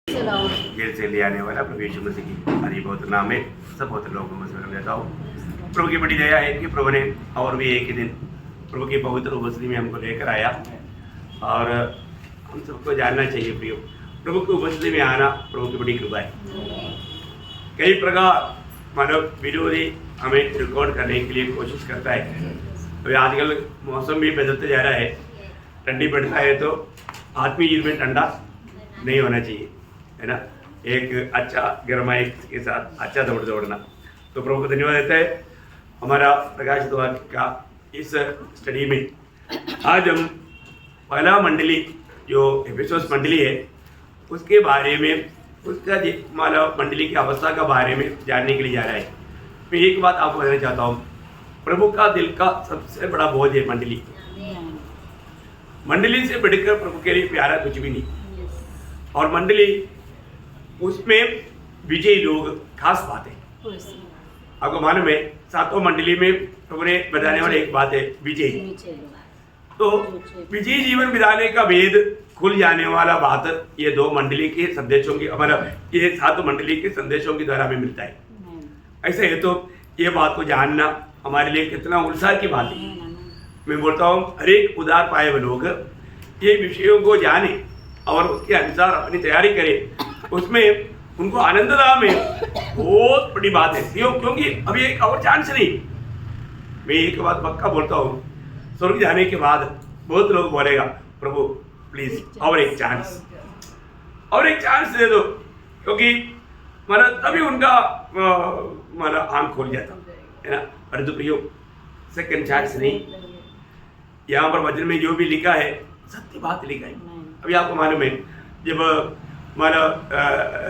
Jail से ले आने वाला प्रभु यीशु मसीह की हरी बहुत नाम है। सब बहुत लोगों में मैं लेता हूँ। प्रभु की बड़ी दया है कि प्रभु ने और भी एक ही दिन प्रभु की पवित्र उपस्थिति में हमको लेकर आया और हम सबको जानना चाहिए प्रियो, प्रभु की उपस्थिति में आना प्रभु की बड़ी कृपा है। कई प्रकार मानव विरोधी हमें रिकॉर्ड करने के लिए कोशिश करता है। अभी आजकल मौसम भी बदलते जा रहा है, ठंडी बढ़ता है तो आत्मीय जीवन में ठंडा नहीं होना चाहिए, है ना। एक अच्छा गरमाई के साथ अच्छा दौड़ना। तो प्रभु को धन्यवाद देता है। हमारा प्रकाश द्वार का इस स्टडी में आज हम पहला मंडली जो एफिसुस मंडली है उसके बारे में, उसका मानव मंडली की अवस्था का बारे में जानने के लिए जा रहा है। मैं एक बात आपको कहना चाहता हूँ, प्रभु का दिल का सबसे बड़ा बोझ है मंडली। मंडली से बढ़कर प्रभु के लिए प्यारा कुछ भी नहीं। और मंडली उसमें विजयी लोग खास बात है। आपको मालूम है सातों मंडली में प्रभु ने बताने वाली एक बात है, विजयी। तो विजयी जीवन बिताने का वेद खुल जाने वाला बात ये दो मंडली के संदेशों की, हमारा ये सातों मंडली के संदेशों के द्वारा हमें मिलता है। ऐसे है तो ये बात को जानना हमारे लिए कितना उत्साह की बात है। मैं बोलता हूँ हर एक उदार पाए हुए लोग ये विषयों को जाने और उसके अनुसार अपनी तैयारी करें, उसमें उनको आनंददायक में बहुत बड़ी बात है। क्योंकि अभी एक और चांस नहीं। मैं एक बात पक्का बोलता हूँ, स्वर्ग जाने के बाद बहुत लोग बोलेगा प्रभु प्लीज और एक चांस दे दो, क्योंकि माना तभी उनका माना आंख खोल जाता है ना। अरे तो प्रियो सेकंड चांस नहीं, यहाँ पर वचन में जो भी लिखा है सत्य बात लिखा है। अभी आपको मालूम है जब हमारा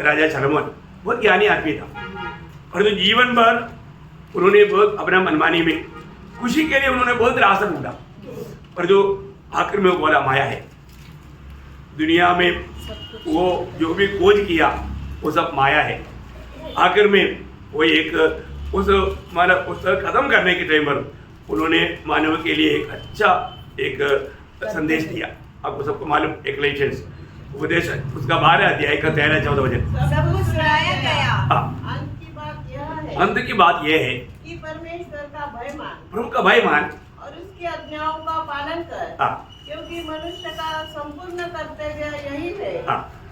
राजा सलोमन बहुत ज्ञानी आदमी था और तो जीवन भर उन्होंने बहुत अपना मनमानी में खुशी के लिए उन्होंने बहुत रास्ता ढूंढा, पर जो आखिर में वो बोला माया है। दुनिया में वो जो भी खोज किया वो सब माया है। आखिर में वो एक उस खत्म करने के टाइम पर उन्होंने मानव के लिए एक अच्छा एक संदेश दिया। आपको सबको मालूम एक्लेशियंस उपदेश उसका 12 अध्याय का 13-14 वचन। सब कुछ सुनाया गया। अंत की बात यह है कि परमेश्वर का भय मान, प्रभु का भय मान और उसकी आज्ञाओं का पालन कर, क्योंकि मनुष्य का संपूर्ण कर्तव्य यही है।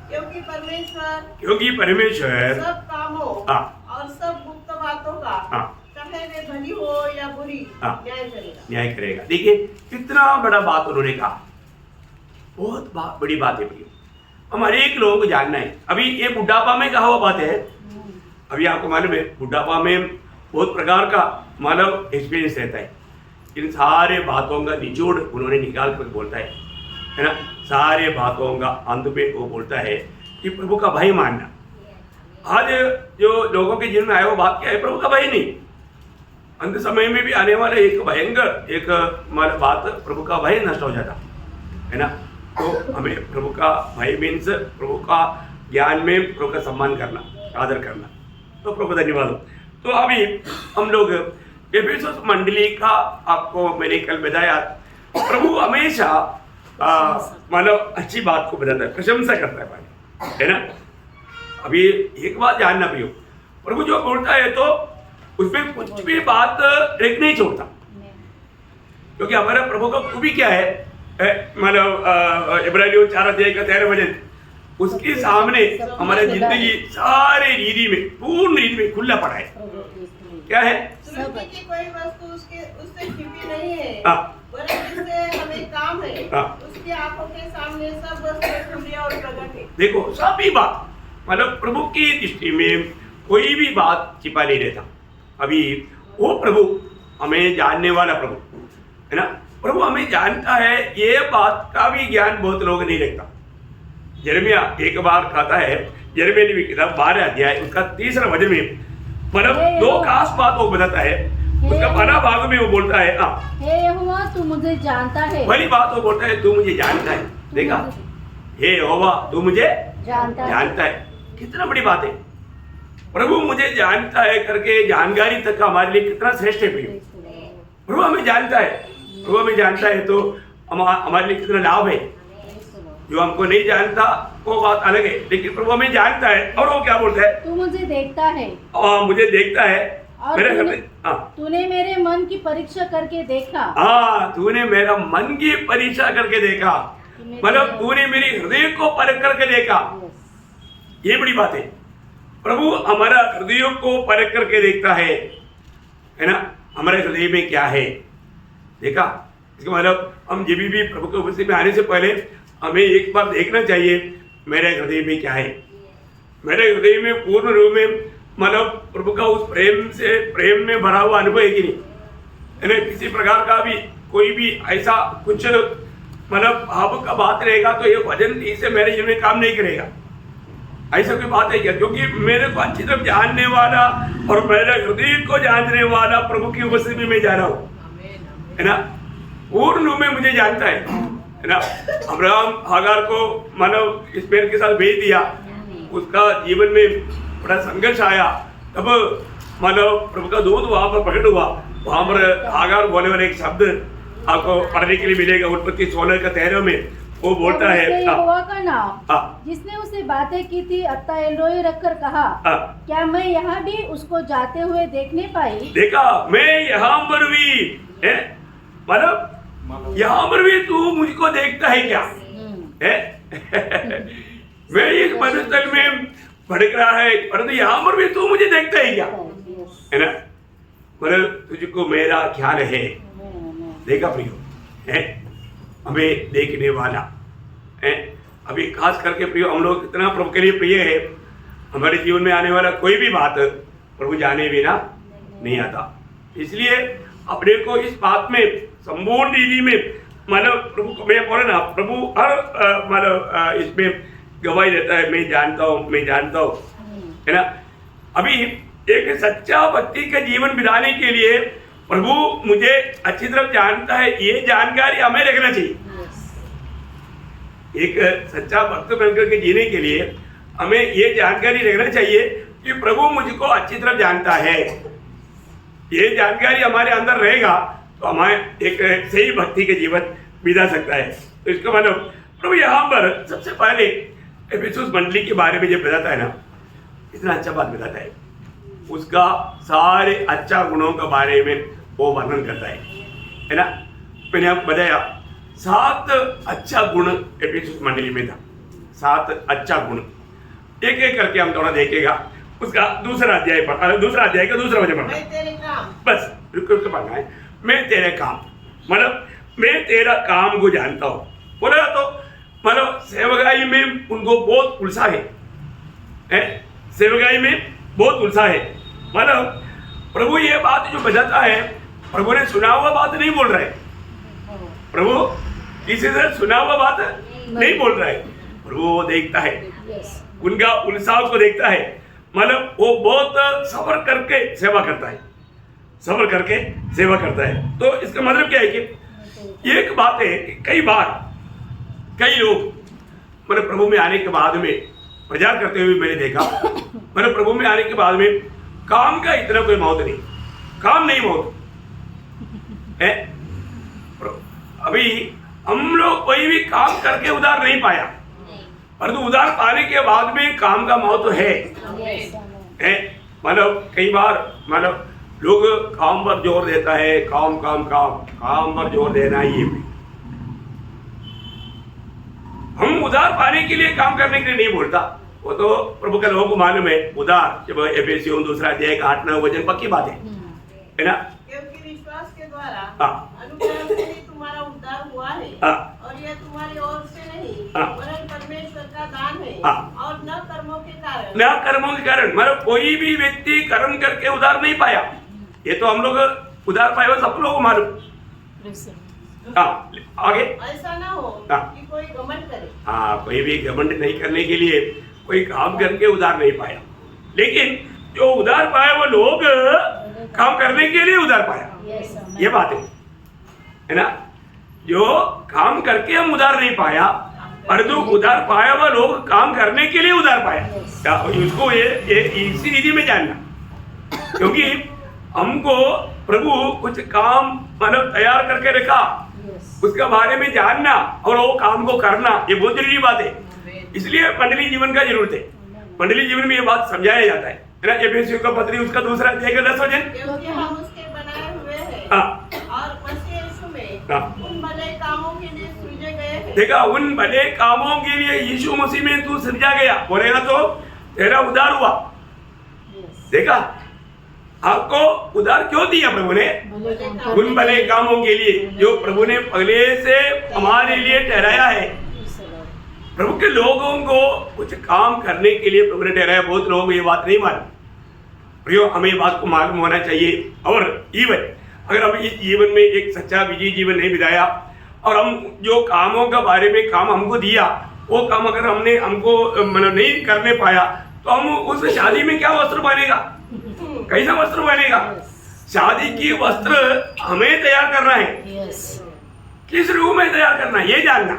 क्योंकि परमेश्वर सब कामों और सब गुप्त बातों का चाहे वे भली हो या बुरी न्याय करेगा। देखिए कितना बड़ा बात उन्होंने कहा, बहुत बड़ी बात है। हम हर एक लोगों को जानना है। अभी ये बुढ़ापा में कहा हुआ बात है। अभी आपको मालूम है बुढ़ापा में बहुत प्रकार का मानव एक्सपीरियंस रहता है। इन सारे बातों का निचोड़ उन्होंने निकाल कर बोलता है ना। सारे बातों का अंत में वो बोलता है कि प्रभु का भय मानना। आज जो लोगों के जीवन में आया वो बात क्या है, प्रभु का भय नहीं। अंत समय में भी आने वाला एक भयंकर एक बात प्रभु का भय नष्ट हो जाता है ना। तो हमें प्रभु का भय मीन्स प्रभु का ज्ञान में प्रभु का सम्मान करना, आदर करना। तो प्रभु धन्यवाद। तो अभी हम लोग एफिसुस मंडली का आपको मैंने कल बताया, प्रभु हमेशा मतलब अच्छी बात को बताता है, प्रशंसा करता है भाई, है ना। अभी एक बात जानना भी हो, प्रभु जो बोलता है तो उसमें कुछ भी बात एक नहीं छोड़ता, क्योंकि हमारा प्रभु का खूबी क्या है, मतलब इब्रानियों 4:13 वचन, उसके सामने हमारा जिंदगी सारे रीति में पूर्ण रीति में खुला पड़ा है। क्या है? सृष्टि की कोई वस्तु उससे छिपी नहीं है, जिससे हमें काम है। उसकी आंखों के सामने सब वस्तु खुली और प्रकट है। देखो सभी बात मतलब प्रभु की दृष्टि में कोई भी बात छिपा नहीं रहता। अभी वो प्रभु हमें जानने वाला प्रभु है ना। प्रभु हमें जानता है, ये बात का भी ज्ञान बहुत लोग नहीं रखता। यिर्मयाह एक बार कहता है, यिर्मयाह की किताब 12 अध्याय उसका 3 वचन में मतलब दो खास बात वो बताता है। उसका पहला भाग में वो बोलता है हे यहोवा तू मुझे जानता है। पहली बात वो बोलता है तू मुझे जानता है। देखा, हे यहोवा तू मुझे जानता है। कितना बड़ी बात है, प्रभु मुझे जानता है करके जानकारी तक का हमारे लिए कितना श्रेष्ठ है। प्रभु हमें जानता है, प्रभु हमें जानता है तो हमारे लिए कितना लाभ है। जो हमको नहीं जानता वो बात अलग है, लेकिन प्रभु हमें जानता है। और वो क्या बोलता है? तू मुझे देखता है मुझे देखता है। और मेरे तूने- हृदय, हाँ तूने मेरे मन की परीक्षा करके देखा। हाँ, तूने मेरा मन की परीक्षा करके देखा, मतलब तूने मेरी हृदय को परख करके देखा। ये बड़ी बात है। प्रभु हमारा हृदय को परख करके देखता है ना, हमारे हृदय में क्या है देखा। इसका मतलब हम जब भी प्रभु के उपस्थिति में आने से पहले हमें एक बार देखना चाहिए मेरे हृदय में क्या है। मेरे हृदय में पूर्ण रूप में मतलब प्रभु का उस प्रेम में भरा हुआ अनुभव है कि नहीं, है ना। किसी प्रकार का भी कोई भी ऐसा कुछ मतलब भाव का बात रहेगा तो ये वजन से मेरे जीवन में काम नहीं करेगा। ऐसा कोई बात है क्या? क्योंकि मेरे को अच्छी तरह जानने वाला और मेरे हृदय को जानने वाला प्रभु की उपस्थिति में मैं जा रहा हूँ, है ना। पूर्ण रूप में मुझे जानता है ना। अब्राहम हागार को मानव इस्माइल के साथ भेज दिया, उसका जीवन में बड़ा संघर्ष आया, तब मानव प्रभु का दूत वहां पर प्रकट हुआ। वहां पर हागार बोले वाले एक शब्द आपको पढ़ने के लिए मिलेगा, उत्पत्ति 16 का 13 में वो बोलता है यहोवा का नाम जिसने उसे बातें की थी अत्ता एलोई रखकर कहा, क्या मैं यहाँ भी उसको जाते हुए देखने पाई? देखा, मैं यहाँ पर भी मतलब यहाँ पर भी तू मुझको देखता है क्या है? मैं इस मरुस्थल में भटक रहा है, परंतु यहाँ पर भी तू मुझे देखता है क्या, है ना। मतलब तुझको मेरा ख्याल है। देखा प्रियो, है हमें देखने वाला है। अभी खास करके प्रियो हम लोग इतना प्रभु के लिए प्रिय है, हमारे जीवन में आने वाला कोई भी बात प्रभु जाने बिना नहीं आता। इसलिए अपने को इस बात में संपूर्ण रीति में मतलब प्रभु को मैं बोले ना, प्रभु हर मतलब इसमें गवाही देता है, मैं जानता हूँ, मैं जानता हूँ, है ना। अभी एक सच्चा भक्ति का जीवन बिताने के लिए प्रभु मुझे अच्छी तरह जानता है, ये जानकारी हमें रखना चाहिए। एक सच्चा भक्त बनकर के जीने के लिए हमें ये जानकारी रखना चाहिए कि प्रभु मुझको अच्छी तरह जानता है। ये जानकारी हमारे अंदर रहेगा तो हमें एक सही भक्ति के जीवन बिता सकता है। तो इसका मतलब प्रभु यहाँ पर सबसे पहले एफिसुस मंडली के बारे में जब बताता है ना, इतना अच्छा बात बताता है, उसका सारे अच्छा गुणों के बारे में वो वर्णन करता है ना। मैंने आपको बताया 7 अच्छा गुण एफिसुस मंडली में था, 7 अच्छा गुण। एक एक करके हम थोड़ा देखेगा। उसका दूसरा अध्याय का दूसरा वचन पढ़ना, बस रुक पढ़ना है। मैं तेरे काम मतलब मैं तेरा काम को जानता हूँ। बोला तो मतलब सेवकाई में उनको बहुत उल्सा है, सेवकाई में बहुत उल्सा है। मतलब प्रभु ये बात जो बताता है, प्रभु ने सुना हुआ बात नहीं बोल रहा है, प्रभु किसी से सुना हुआ बात नहीं बोल रहा है। प्रभु वो देखता है, उनका उत्साह को देखता है। मतलब वो बहुत सब्र करके सेवा करता है, सब्र करके सेवा करता है। तो इसका मतलब क्या है कि एक बात है कि कई बार कई लोग मतलब प्रभु में आने के बाद में प्रचार करते हुए मैंने देखा, मतलब प्रभु में आने के बाद में काम का इतना कोई महत्व नहीं, काम नहीं महत्व है। अभी हम लोग कोई भी काम करके उधार नहीं पाया, परंतु उधार पाने के बाद में काम का महत्व है। मतलब कई बार मतलब लोग काम पर जोर देता है, काम काम काम काम पर जोर देना ही है। हम उधार पाने के लिए काम करने के लिए नहीं बोलता, वो तो प्रभु के लोगों को मालूम है। उधार जब एफेसियों 2 अध्याय का 8-9 वचन पक्की बात है ना। क्योंकि विश्वास के द्वारा अनुग्रह से ही तुम्हारा उद्धार हुआ है, और यह तुम्हारी ओर से नहीं वरन परमेश्वर का दान है, और न कर्मों के कारण। न कर्मों के कारण मतलब कोई भी व्यक्ति कर्म करके उधार नहीं पाया। ये तो हम लोग उधार पाए हुए सब लोगों को मालूम। आगे ऐसा ना हो कि कोई घमंड करे। कोई भी घमंड नहीं करने के लिए कोई काम करके उधार नहीं पाया, लेकिन जो उधार पाया वो लोग काम करने के लिए उधार पाया। ये बात है ना। जो काम करके हम उधार नहीं पाया, परंतु उधार पाया हुआ लोग काम करने के लिए उधार पाया। उसको ये इसी रीति में जानना, क्योंकि हमको प्रभु कुछ काम मतलब तैयार करके रखा, उसका बारे में जानना और वो काम को करना, ये बहुत जरूरी बात है। इसलिए मंडली जीवन का जरूरत है। मंडली जीवन में ये बात समझाया जाता है ना। एफएससी का पत्री उसका 2 अध्याय का 10 वचन, क्योंकि हम उसके बनाए हुए हैं हाँ। और मसीह यीशु में हाँ। उन भले कामों के लिए सृजे गए हैं। देखा, उन भले कामों के लिए यीशु मसीह में तू सृजा गया, बोलेगा तो तेरा उद्धार हुआ। देखा, आपको उद्धार क्यों दिया प्रभु ने? उन भले कामों के लिए जो प्रभु ने पहले से हमारे लिए ठहराया है। प्रभु के लोगों को कुछ काम करने के लिए प्रभु ने ठहराया। बहुत लोगों को ये बात नहीं मालूम। प्रियो, हमें ये बात को मालूम होना चाहिए। और इवन अगर हम इस जीवन में एक सच्चा विजयी जीवन नहीं बिताया और हम जो कामों के बारे में काम हमको दिया, वो काम अगर हमने हमको मतलब नहीं करने पाया, तो हम उस शादी में क्या वस्त्र पहनेगा? कैसा वस्त्र पहनेगा? शादी की वस्त्र हमें तैयार करना है। किस रूप में तैयार करना है ये जानना।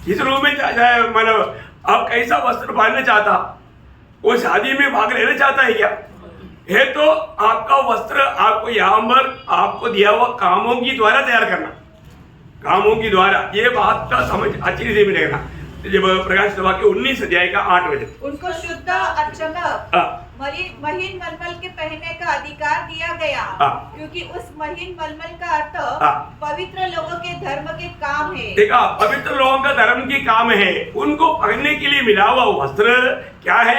किस रूप में मतलब आप कैसा वस्त्र पहनना चाहता, वो शादी में भाग लेना चाहता है क्या? है तो आपका वस्त्र आपको यहाँ पर आपको दिया हुआ कामों की द्वारा तैयार करना, कामों की द्वारा। ये बात का समझ अच्छी से मिलेगा जब प्रकाशित वाक्य 19 अध्याय का 8 वचन, उनको शुद्ध और चमक महीन मलमल के पहनने का अधिकार दिया गया, क्योंकि उस महीन मलमल का अर्थ पवित्र लोगों के धर्म के काम है। देखा, पवित्र लोगों का धर्म की काम है। उनको पहनने के लिए मिला हुआ वस्त्र क्या है?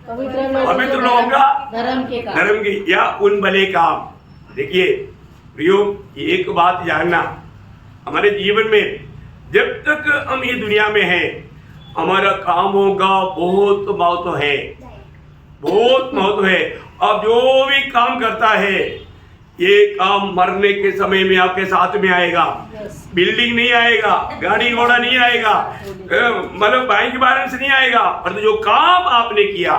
पवित्र लोगों का धर्म की या उन भले काम। देखिए प्रियो, एक बात जानना, हमारे जीवन में जब तक हम ये दुनिया में हैं, हमारा कामों का बहुत महत्व है, बहुत महत्व है। अब जो भी काम करता है, ये काम मरने के समय में आपके साथ में आएगा। बिल्डिंग नहीं आएगा, गाड़ी घोड़ा नहीं आएगा, मतलब बैंक बैलेंस नहीं आएगा, पर जो काम आपने किया,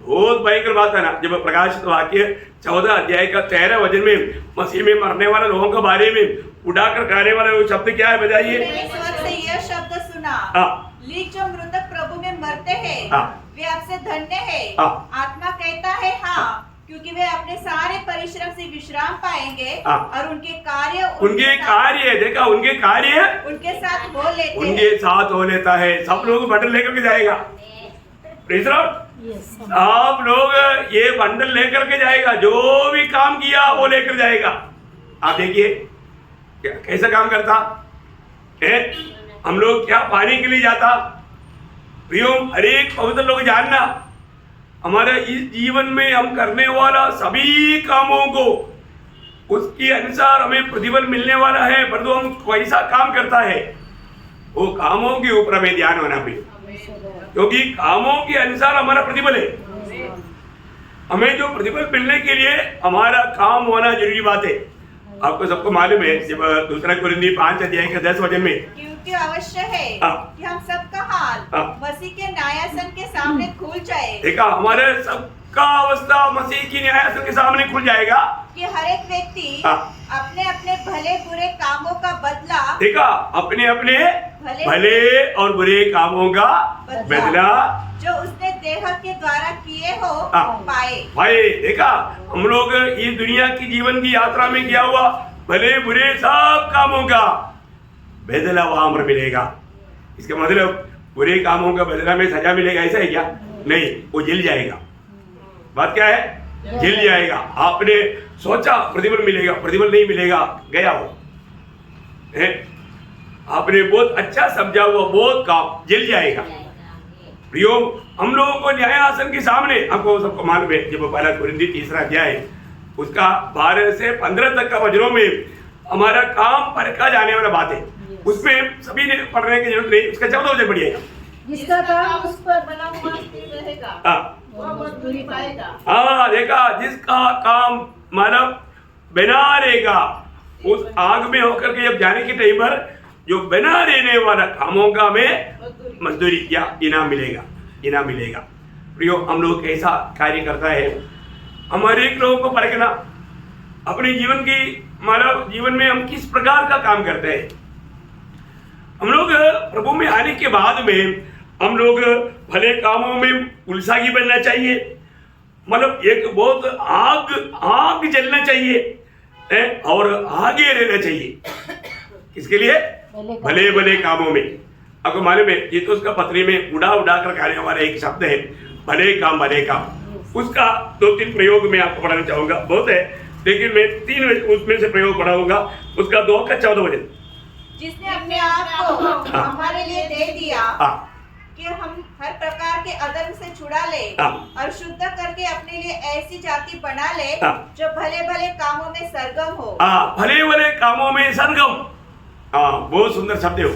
बहुत भयंकर बात है ना। जब प्रकाशित वाक्य 14 अध्याय का 13 वचन में मसीह में मरने वाले लोगों के बारे में उड़ाकर खाने वाला वो शब्द क्या है बताइए? से यह शब्द सुना, लीक जो मृतक प्रभु में मरते हैं, वे आपसे धन्य है। आत्मा कहता है हाँ, क्योंकि वे अपने सारे परिश्रम से विश्राम पाएंगे और उनके कार्य देखा, उनके कार्य उनके साथ हो लेता है। सब लोग बंडल लेकर के जाएगा। आप लोग ये बंडल लेकर के जाएगा, जो भी काम किया वो लेकर जाएगा। आप देखिए कैसा काम करता है। हम लोग क्या पाने के लिए जाता। प्रियो, हर एक पवित्र लोग जानना, हमारे इस जीवन में हम करने वाला सभी कामों को उसके अनुसार हमें प्रतिफल मिलने वाला है। पर तो हम कैसा काम करता है, वो कामों के ऊपर हमें ध्यान होना भी, क्योंकि कामों के अनुसार हमारा प्रतिफल है। हमें जो प्रतिफल मिलने के लिए हमारा काम होना जरूरी बात है। आपको सबको मालूम है, जब 2 कोरिन्थी 5 अध्याय के 10 वचन में, क्योंकि अवश्य है कि हम सबका हाल मसीह के न्यायासन के सामने खुल जाए। देखा, हमारे सबका अवस्था मसीह की न्यायासन के सामने खुल जाएगा कि हर एक व्यक्ति अपने अपने भले बुरे कामों का बदला, देखा, अपने अपने भले और बुरे कामों का बदला जो उसने देह के द्वारा किए हो पाए। भाई देखा, हम लोग इस दुनिया की जीवन की यात्रा में किया हुआ भले बुरे सब कामों का बदला वहां पर मिलेगा। इसका मतलब बुरे कामों का बदला में सजा मिलेगा ऐसा है क्या? नहीं, वो जल जाएगा। बात क्या है? जल जाएगा। आपने सोचा प्रतिफल मिलेगा, प्रतिफल नहीं मिलेगा, गया वो है। आपने बहुत अच्छा समझा हुआ बहुत काम जल जाएगा। प्रियो, हम लोगों को न्याय आसन के सामने, आपको सबको मालूम है, जब 1 कोरिन्थी 3 अध्याय उसका 12 से 15 तक का वचनों में हमारा काम परखा जाने वाला बात है। उसमें सभी ने पढ़ने की जरूरत नहीं, उसका 14 वचन पढ़िएगा। जिसका काम उस पर बना हुआ स्थिर रहेगा, वो मजदूरी पाएगा। देखा, जिसका काम मानव बना रहेगा, उस आग में होकर के जब जाने के टाइम पर जो बना रहने वाला कामों का हमें मजदूरी या इनाम मिलेगा। प्रियो, हम लोग कैसा कार्य करता है, हमारे एक लोगों को परखना, अपने जीवन की मानव जीवन में हम किस प्रकार का काम करते हैं। हम लोग प्रभु में आने के बाद में हम लोग भले कामों में उत्साही बनना चाहिए, मतलब एक बहुत आग जलना चाहिए और आगे रहना चाहिए। किसके लिए? भले भले कामों में। आपको मालूम है ये तो उसका पत्री में उड़ा उड़ा कर खाने वाला एक शब्द है, भले काम भले काम। उसका 2-3 प्रयोग मैं आपको पढ़ाना चाहूंगा, बहुत है लेकिन मैं 3 उसमें से प्रयोग पढ़ाऊंगा। उसका 2 का 14 वचन, जिसने अपने आप को हमारे लिए दे दिया कि हम हर प्रकार के अधर्म से छुड़ा ले और शुद्ध करके अपने लिए ऐसी जाति बना ले जो भले भले कामों में सरगम हो। भले भले कामों में सरगम, बहुत सुंदर शब्द हो,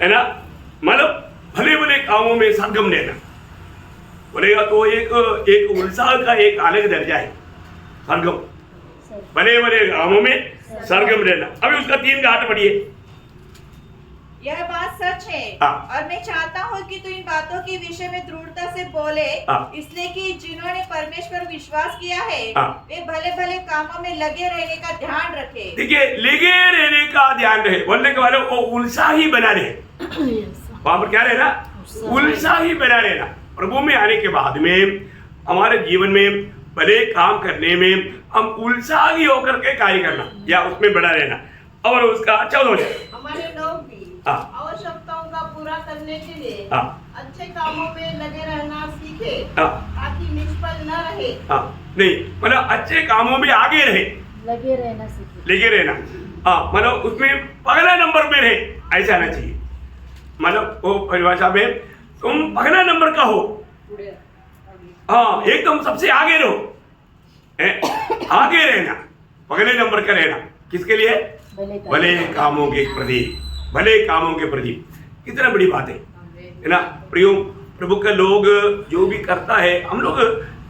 है ना। मतलब भले भले कामों में सरगम लेना बोलेगा तो एक उत्साह का एक अलग दर्जा है सरगम, भले भले कामों में सरगम लेना। अभी उसका 3 का 8 पढ़िए। यह बात सच है और मैं चाहता हूँ कि तू इन बातों के विषय में दृढ़ता से बोले, इसलिए कि जिन्होंने परमेश्वर पर विश्वास किया है वे भले भले कामों में लगे रहने का ध्यान रखे। देखिए लगे रहने का ध्यान रहे बोलने के वाले वो उत्साही बना रहे, वहां पर क्या रहना? उत्साही बना रहना। प्रभु में आने के बाद में हमारे जीवन में भले काम करने में हम उत्साही होकर के कार्य करना या उसमें बना रहना। और उसका 14 हमारे लोग भी आवश्यकताओं का पूरा करने के लिए अच्छे कामों में लगे रहना सीखे ताकि निष्फल न रहे। नहीं मतलब अच्छे कामों में आगे रहे, लगे रहना सीखे, लगे रहना। मतलब उसमें पहला नंबर में रहे, ऐसा आना चाहिए। मतलब वो परिभाषा में तुम पहला नंबर का हो, एकदम सबसे आगे रहो, आगे रहना, पहले नंबर का रहना। किसके लिए? भले कामों के प्रति, भले कामों के प्रति। कितना बड़ी बात है ना प्रियो। प्रभु का लोग जो भी करता है, हम लोग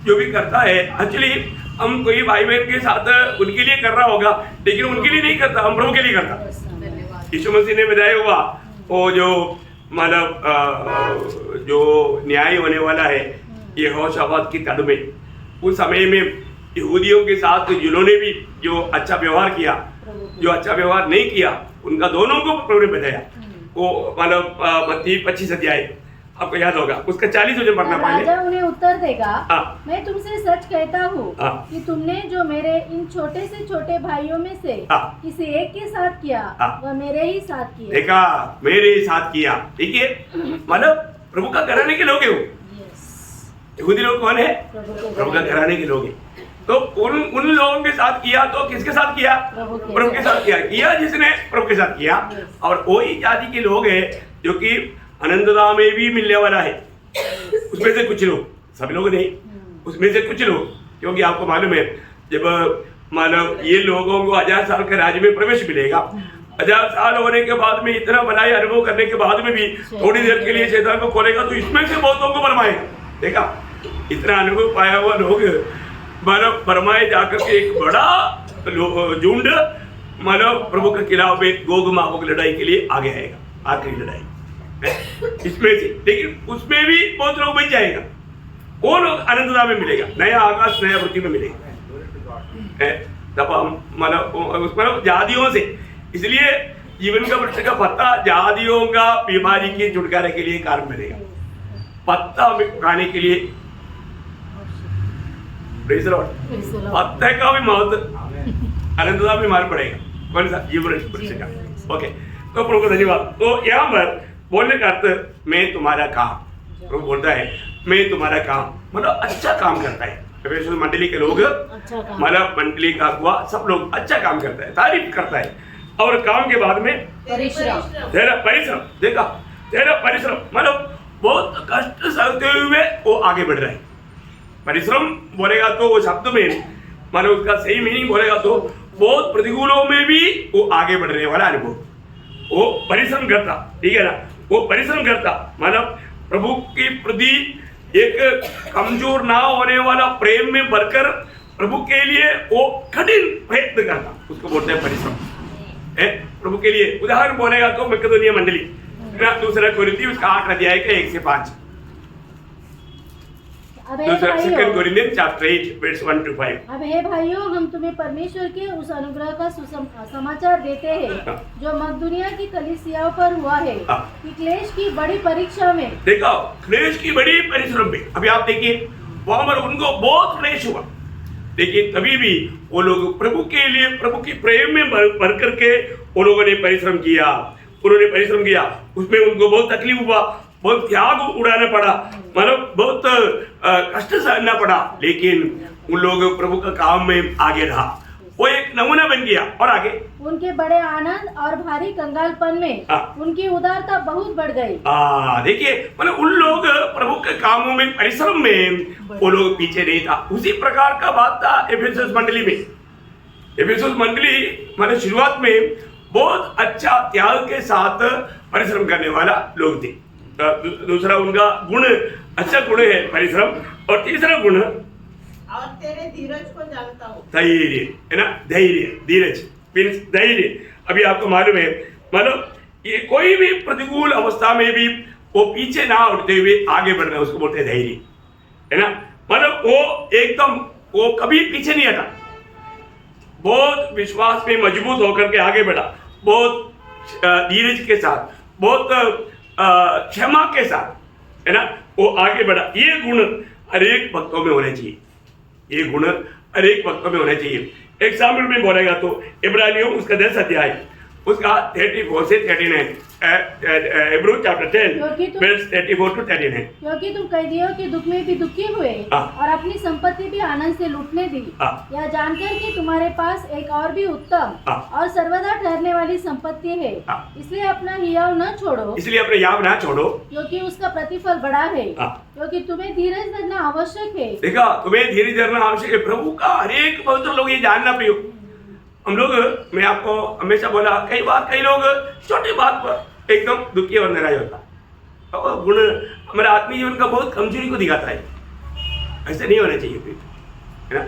जो भी करता है, एक्चुअली हम कोई भाई बहन के साथ उनके लिए कर रहा होगा लेकिन उनके लिए नहीं करता, हम प्रभु के लिए करता। यीशु मसीह ने बताया हुआ वो जो मतलब जो न्याय होने वाला है यहोशाफात की तड़ में, उस समय में यहूदियों के साथ जिन्होंने भी जो अच्छा व्यवहार किया, जो अच्छा व्यवहार नहीं किया, उनका दोनों को प्रभु ने बताया। वो मतलब मत्ती 25 अध्याय आपको याद होगा, उसका 40 वचन पढ़ना पड़ेगा। राजा उन्हें उत्तर देगा, मैं तुमसे सच कहता हूँ कि तुमने जो मेरे इन छोटे से छोटे भाइयों में से किसी एक के साथ किया वह मेरे ही साथ किया। देखा, मेरे ही साथ किया। ठीक है, मतलब प्रभु का घराने के लोग हैं वो। यहूदी लोग कौन है? प्रभु का घराने के लोग हैं। तो उन लोगों के साथ किया तो किसके साथ किया? प्रभु के साथ किया जिसने प्रभु के साथ किया। और वही जाति के लोग हैं जो कि अनंतता में भी मिलने वाला है। उसमें से कुछ लोग, सब लोग नहीं, उसमें से कुछ लोग, क्योंकि आपको मालूम है जब मानव ये लोगों को 1000 साल के राज्य में प्रवेश मिलेगा, 1000 साल होने के बाद में इतना भलाई अनुभव करने के बाद में भी थोड़ी देर के लिए शैतान को खोलेगा तो इसमें से बहुतों को भरमाएगा। देखा, इतना अनुभव पाया हुआ लोग मानव भरमाए जाकर के एक बड़ा झुंड मानव प्रभु के खिलाफ में गोग मागोग लड़ाई के लिए आगे आएगा, आखिरी लड़ाई इसमें से। लेकिन उसमें भी बहुत लोग बच जाएगा, वो लोग अनंतता में मिलेगा, नया आकाश नया पृथ्वी में मिलेगा। तब हम मतलब जातियों से, इसलिए जीवन का वृक्ष का पत्ता जातियों का बीमारी के छुटकारे के लिए कारण बनेगा। पत्ता खाने के लिए पत्ते का भी महत्व अनंतता में मार पड़ेगा। कौन सा? जीवन वृक्ष का। ओके, तो प्रभु को धन्यवाद। तो यहाँ पर बोलने का अर्थ मैं तुम्हारा काम, प्रभु बोलता है मैं तुम्हारा काम, मतलब अच्छा काम करता है। मंडली के लोग मतलब मंडली का हुआ सब लोग अच्छा काम करता है, तारीफ करता है। और काम के बाद में तेरा परिश्रम, देखा तेरा परिश्रम, मतलब बहुत कष्ट सहते हुए वो आगे बढ़ रहा है। परिश्रम बोलेगा तो वो शब्द में मतलब उसका सही मीनिंग बोलेगा तो बहुत प्रतिकूलों में भी वो आगे बढ़ने वाला अनुभव, वो परिश्रम करता। ठीक है ना, वो परिश्रम करता मतलब प्रभु के प्रति एक कमजोर ना होने वाला प्रेम में भरकर प्रभु के लिए वो कठिन प्रयत्न करता, उसको बोलते हैं परिश्रम। प्रभु के लिए उदाहरण बोलेगा तो मकेदोनिया मंडली, दूसरा कोरिन्थी उसका 8 अध्याय का 1 से 5, दूसरा second Corinthian chapter 8 verse 1 to 5। अब हे भाइयों, हम तुम्हें परमेश्वर के उस अनुग्रह का समाचार देते हैं जो मकदूनिया की कलीसियाओं पर हुआ है कि क्लेश की बड़ी परीक्षा में, देखो क्लेश की बड़ी परिश्रम में, अभी आप देखिए वहां पर उनको बहुत क्लेश हुआ, लेकिन तभी भी वो लोग प्रभु के लिए प्रभु की प्रेम में भर करके उन लोगों ने परिश्रम किया, उन्होंने परिश्रम किया, उसमें उनको बहुत तकलीफ हुआ, बहुत त्याग उड़ाना पड़ा, मतलब बहुत कष्ट सहना पड़ा, लेकिन उन लोगों प्रभु का काम में आगे रहा, वो एक नमूना बन गया। और आगे उनके बड़े आनंद और भारी कंगालपन में उनकी उदारता बहुत बढ़ गई। देखिए, मतलब उन लोग प्रभु के कामों में, परिश्रम में वो लोग पीछे नहीं था। उसी प्रकार का बात था एफेसस मंडली में। एफेसस मंडली मतलब शुरुआत में बहुत अच्छा त्याग के साथ परिश्रम करने वाला लोग थे। दूसरा उनका गुण, अच्छा गुण है परिश्रम, और तीसरा गुण और तेरे धीरज को जानता हूँ। धैर्य है ना, धैर्य, धीरज मीन्स धैर्य। अभी आपको मालूम है, मतलब ये कोई भी प्रतिकूल अवस्था में भी वो पीछे ना उठते हुए आगे बढ़ना, उसको बोलते हैं धैर्य, है ना। मतलब वो एकदम, वो कभी पीछे नहीं हटा, बहुत विश्वास में मजबूत होकर के आगे बढ़ा, बहुत धीरज के साथ, बहुत क्षमा के साथ, है ना, वो आगे बढ़ा। ये गुण हर एक भक्तों में होने चाहिए, ये गुण हर एक भक्तों में होने चाहिए। एग्जाम्पल में बोलेगा तो इब्रानियों उसका 10 अध्याय, उसका 34 से 39, इब्रू चैप्टर 10 वर्स 34 to 39। क्योंकि तुम कैदियों के दुख में भी दुखी हुए और अपनी संपत्ति भी आनंद से लूटने दी, यह जानकर कि तुम्हारे पास एक और भी उत्तम और सर्वदा ठहरने वाली संपत्ति है, इसलिए अपना हियाव न छोड़ो, इसलिए अपने याव ना छोड़ो, क्योंकि उसका प्रतिफल बड़ा है, क्योंकि तुम्हें धीरज धरना आवश्यक है। देखा, तुम्हें धीरज धरना आवश्यक है। प्रभु का हर एक पवित्र लोग ये जानना प्रियो। हम लोग, मैं आपको हमेशा बोला, कई बार कई लोग छोटी बात पर एकदम दुखी और नाराज होता, तो गुण हमारे आत्मीय जीवन का बहुत कमजोरी को दिखाता है। ऐसे नहीं होना चाहिए फिर, है ना।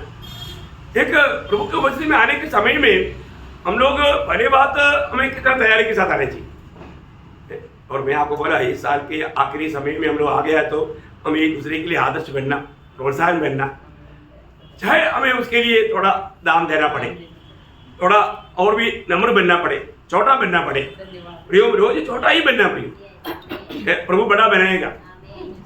एक प्रभु के वचन में आने के समय में हम लोग पहले बात हमें कितना तैयारी के साथ आना चाहिए। और मैं आपको बोला, इस साल के आखिरी समय में हम लोग आ गया तो हमें एक दूसरे के लिए आदर्श बनना, प्रोत्साहन बनना, चाहे हमें उसके लिए थोड़ा दाम देना पड़े, थोड़ा और भी नम्र बनना पड़े, छोटा बनना पड़े। प्रियो रोज छोटा ही बनना प्रियो, प्रभु बड़ा बनाएगा।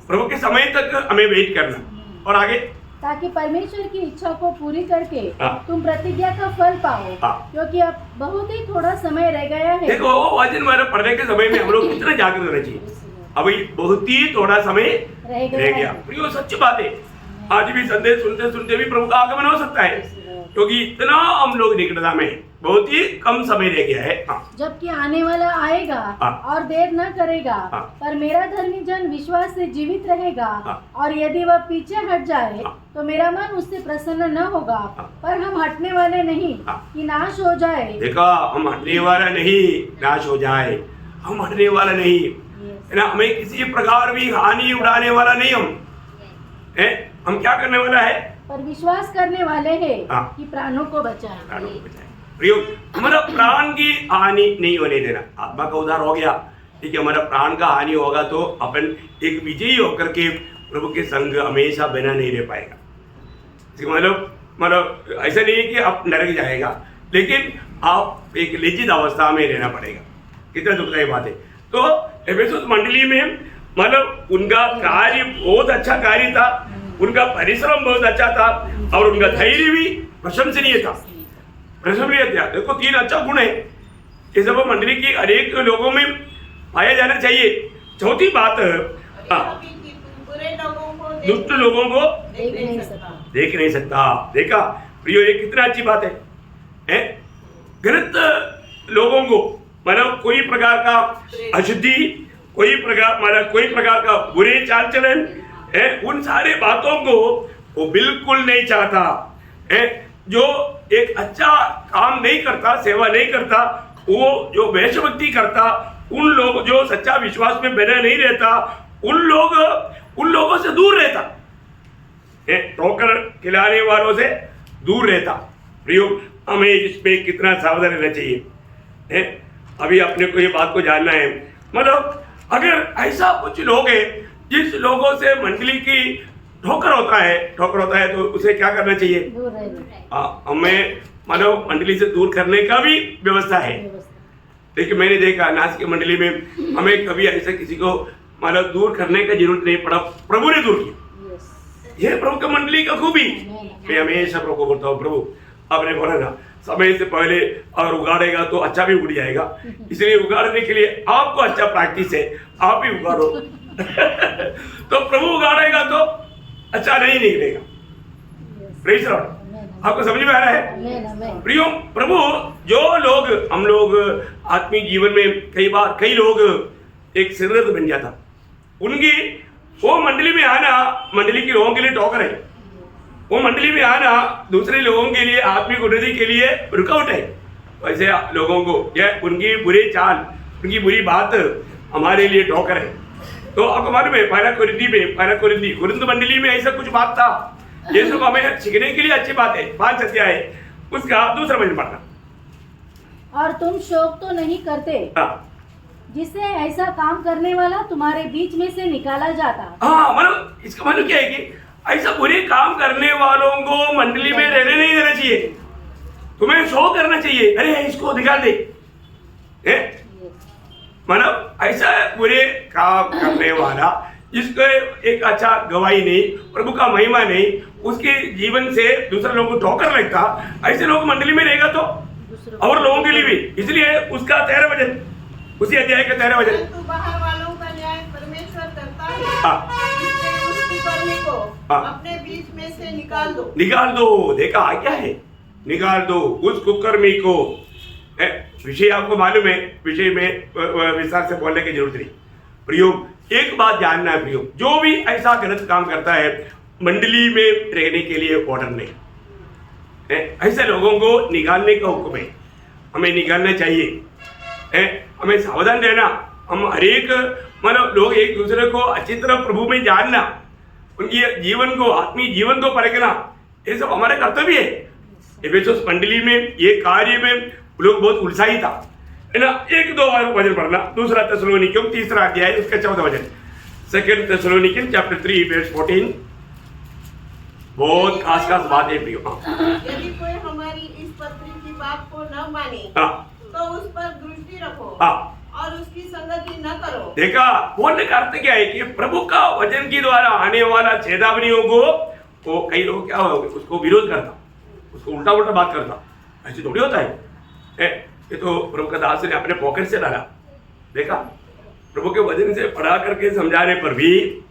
प्रभु के समय तक हमें वेट करना। और आगे, ताकि परमेश्वर की इच्छा को पूरी करके तुम प्रतिज्ञा का फल पाओ, क्योंकि अब बहुत ही थोड़ा समय रह गया है। देखो, वो वचन हमारे पढ़ने के समय में हम लोग कितना जागरूक रहना चाहिए। अभी बहुत ही थोड़ा समय रह गया। प्रियो सच्ची बात है, आज भी संदेश सुनते सुनते भी प्रभु का आगमन हो सकता है, क्योंकि इतना हम लोग निकटता में बहुत ही कम समय रह गया है। जबकि आने वाला आएगा और देर न करेगा, पर मेरा धर्मी जन विश्वास से जीवित रहेगा, और यदि वह पीछे हट जाए तो मेरा मन उससे प्रसन्न न होगा, पर हम हटने वाले नहीं कि नाश हो जाए। देखा, हम हटने वाला नहीं, नाश हो जाए, हम हटने वाला नहीं, है ना। हमें किसी प्रकार भी हानि उड़ाने वाला नहीं, हम क्या करने वाला है, पर विश्वास करने वाले हैं कि प्राणों को बचाएं। प्रियो, हमारा प्राण की हानि नहीं होने देना। आत्मा का उद्धार हो गया, ठीक है, हमारा प्राण का हानि होगा तो अपन एक विजयी होकर के प्रभु के संग हमेशा बना नहीं रह पाएगा। मतलब ऐसा नहीं है कि आप नरक जाएगा, लेकिन आप एक लज्जित अवस्था में रहना पड़ेगा। कितना दुखदायी बात है। तो एफेसस मंडली में मतलब उनका कार्य बहुत अच्छा कार्य था, उनका परिश्रम बहुत अच्छा था, और उनका धैर्य भी प्रशंसनीय था, प्रशंसनीय था। देखो, 3 अच्छा गुण है, ये सब मंडली की अनेक लोगों में पाया जाना चाहिए। चौथी बात, दुष्ट लोगों को देख नहीं सकता। देखा प्रियो, ये कितना अच्छी बात है। गलत लोगों को, मतलब कोई प्रकार का अशुद्धि, कोई प्रकार का बुरे चाल चलन, उन सारे बातों को वो बिल्कुल नहीं चाहता है। जो एक अच्छा काम नहीं करता, सेवा नहीं करता, वो जो वैश्यभक्ति करता, उन लोग जो सच्चा विश्वास में बना नहीं रहता, उन लोगों से दूर रहता, ठोकर खिलाने वालों से दूर रहता। प्रियो, हमें इसमें कितना सावधान रहना चाहिए। अभी अपने को ये बात को जानना है, मतलब अगर ऐसा कुछ लोग हैं जिस लोगों से मंडली की ठोकर होता है तो उसे क्या करना चाहिए, हमें मतलब मंडली से दूर करने का भी व्यवस्था है। लेकिन मैंने देखा नासिक की मंडली में हमें कभी ऐसे किसी को मतलब दूर करने का जरूरत नहीं पड़ा, प्रभु ने दूर किया। यह प्रभु की मंडली का खूबी। मैं हमेशा प्रभु को बोलता हूँ, प्रभु आपने बोला ना समय से पहले अगर उगाड़ेगा तो अच्छा भी उग जाएगा, इसलिए उगाड़ने के लिए आपको अच्छा प्रैक्टिस है, आप ही उगाड़ो। तो प्रभु उगाड़ेगा तो अच्छा नहीं निकलेगा। Praise the Lord. आपको समझ में आ रहा है? प्रियो, प्रभु जो लोग हम लोग आत्मिक जीवन में कई लोग एक सिरदर्द बन जाता, उनकी वो मंडली में आना मंडली के लोगों के लिए टोकर है, वो मंडली में आना दूसरे लोगों के लिए आत्मिक उन्नति के लिए रुकावट है। वैसे लोगों को यह उनकी बुरी चाल, उनकी बुरी बात हमारे लिए टोकर है। तो आपको मालूम है पहला कुरिन्थ मंडली में ऐसा कुछ बात था, यीशु को हमें सीखने के लिए अच्छी बात है। 5 अध्याय उसका दूसरा वचन पढ़ना। और तुम शोक तो नहीं करते जिससे ऐसा काम करने वाला तुम्हारे बीच में से निकाला जाता। हाँ, मतलब इसका मतलब क्या है कि ऐसा बुरे काम करने वालों को मंडली में रहने नहीं देना चाहिए। तुम्हें शो करना चाहिए, अरे इसको निकाल दे। मतलब ऐसा बुरे काम करने वाला जिसको एक अच्छा गवाही नहीं, प्रभु का महिमा नहीं, उसके जीवन से दूसरे लोगों को ठोकर लगता, ऐसे लोग मंडली में रहेगा तो और लोगों के लिए भी। इसलिए उसका 13 वचन, उसी अध्याय का 13 वचन, परंतु बाहर वालों का न्याय परमेश्वर करता है, इसलिए उस कुकर्मी को अपने बीच में से निकाल दो। देखा क्या है? निकाल दो उस कुकर्मी को। विषय आपको मालूम है, विषय में विस्तार से बोलने की जरूरत नहीं। प्रियो, एक बात जानना है प्रियो, जो भी ऐसा गलत काम करता है मंडली में रहने के लिए ऑर्डर नहीं। ऐसे लोगों को निकालने का हुक्म है, हमें निकालना चाहिए। हमें सावधान रहना। हम हर एक मतलब लोग एक दूसरे को अच्छी तरह प्रभु में जानना, उनकी जीवन को, आत्मीय जीवन को परखना, ये सब हमारे कर्तव्य है। एफेसुस मंडली में ये कार्य में लोग बहुत उत्साही था, है ना। 1-2 वचन पढ़ना। दूसरा थिस्सलुनीकियों 3 अध्याय उसका 14 वचन, 2 थिस्सलुनीकियों चैप्टर 3 वर्स 14। बहुत खास बात है प्रियो। यदि कोई हमारी इस पत्री की बात को न माने तो उस पर दृष्टि रखो और उसकी संगति न करो। देखा, बोलने का अर्थ क्या है कि प्रभु का वचन के द्वारा आने वाला चेतावनियों को वो कई लोग क्या हो उसको विरोध करता, उसको उल्टा बात करता। ऐसे थोड़ी होता है। ये तो प्रभु का दास ने अपने पॉकेट से डाला। देखा, प्रभु के वचन से पढ़ा करके समझाने पर भी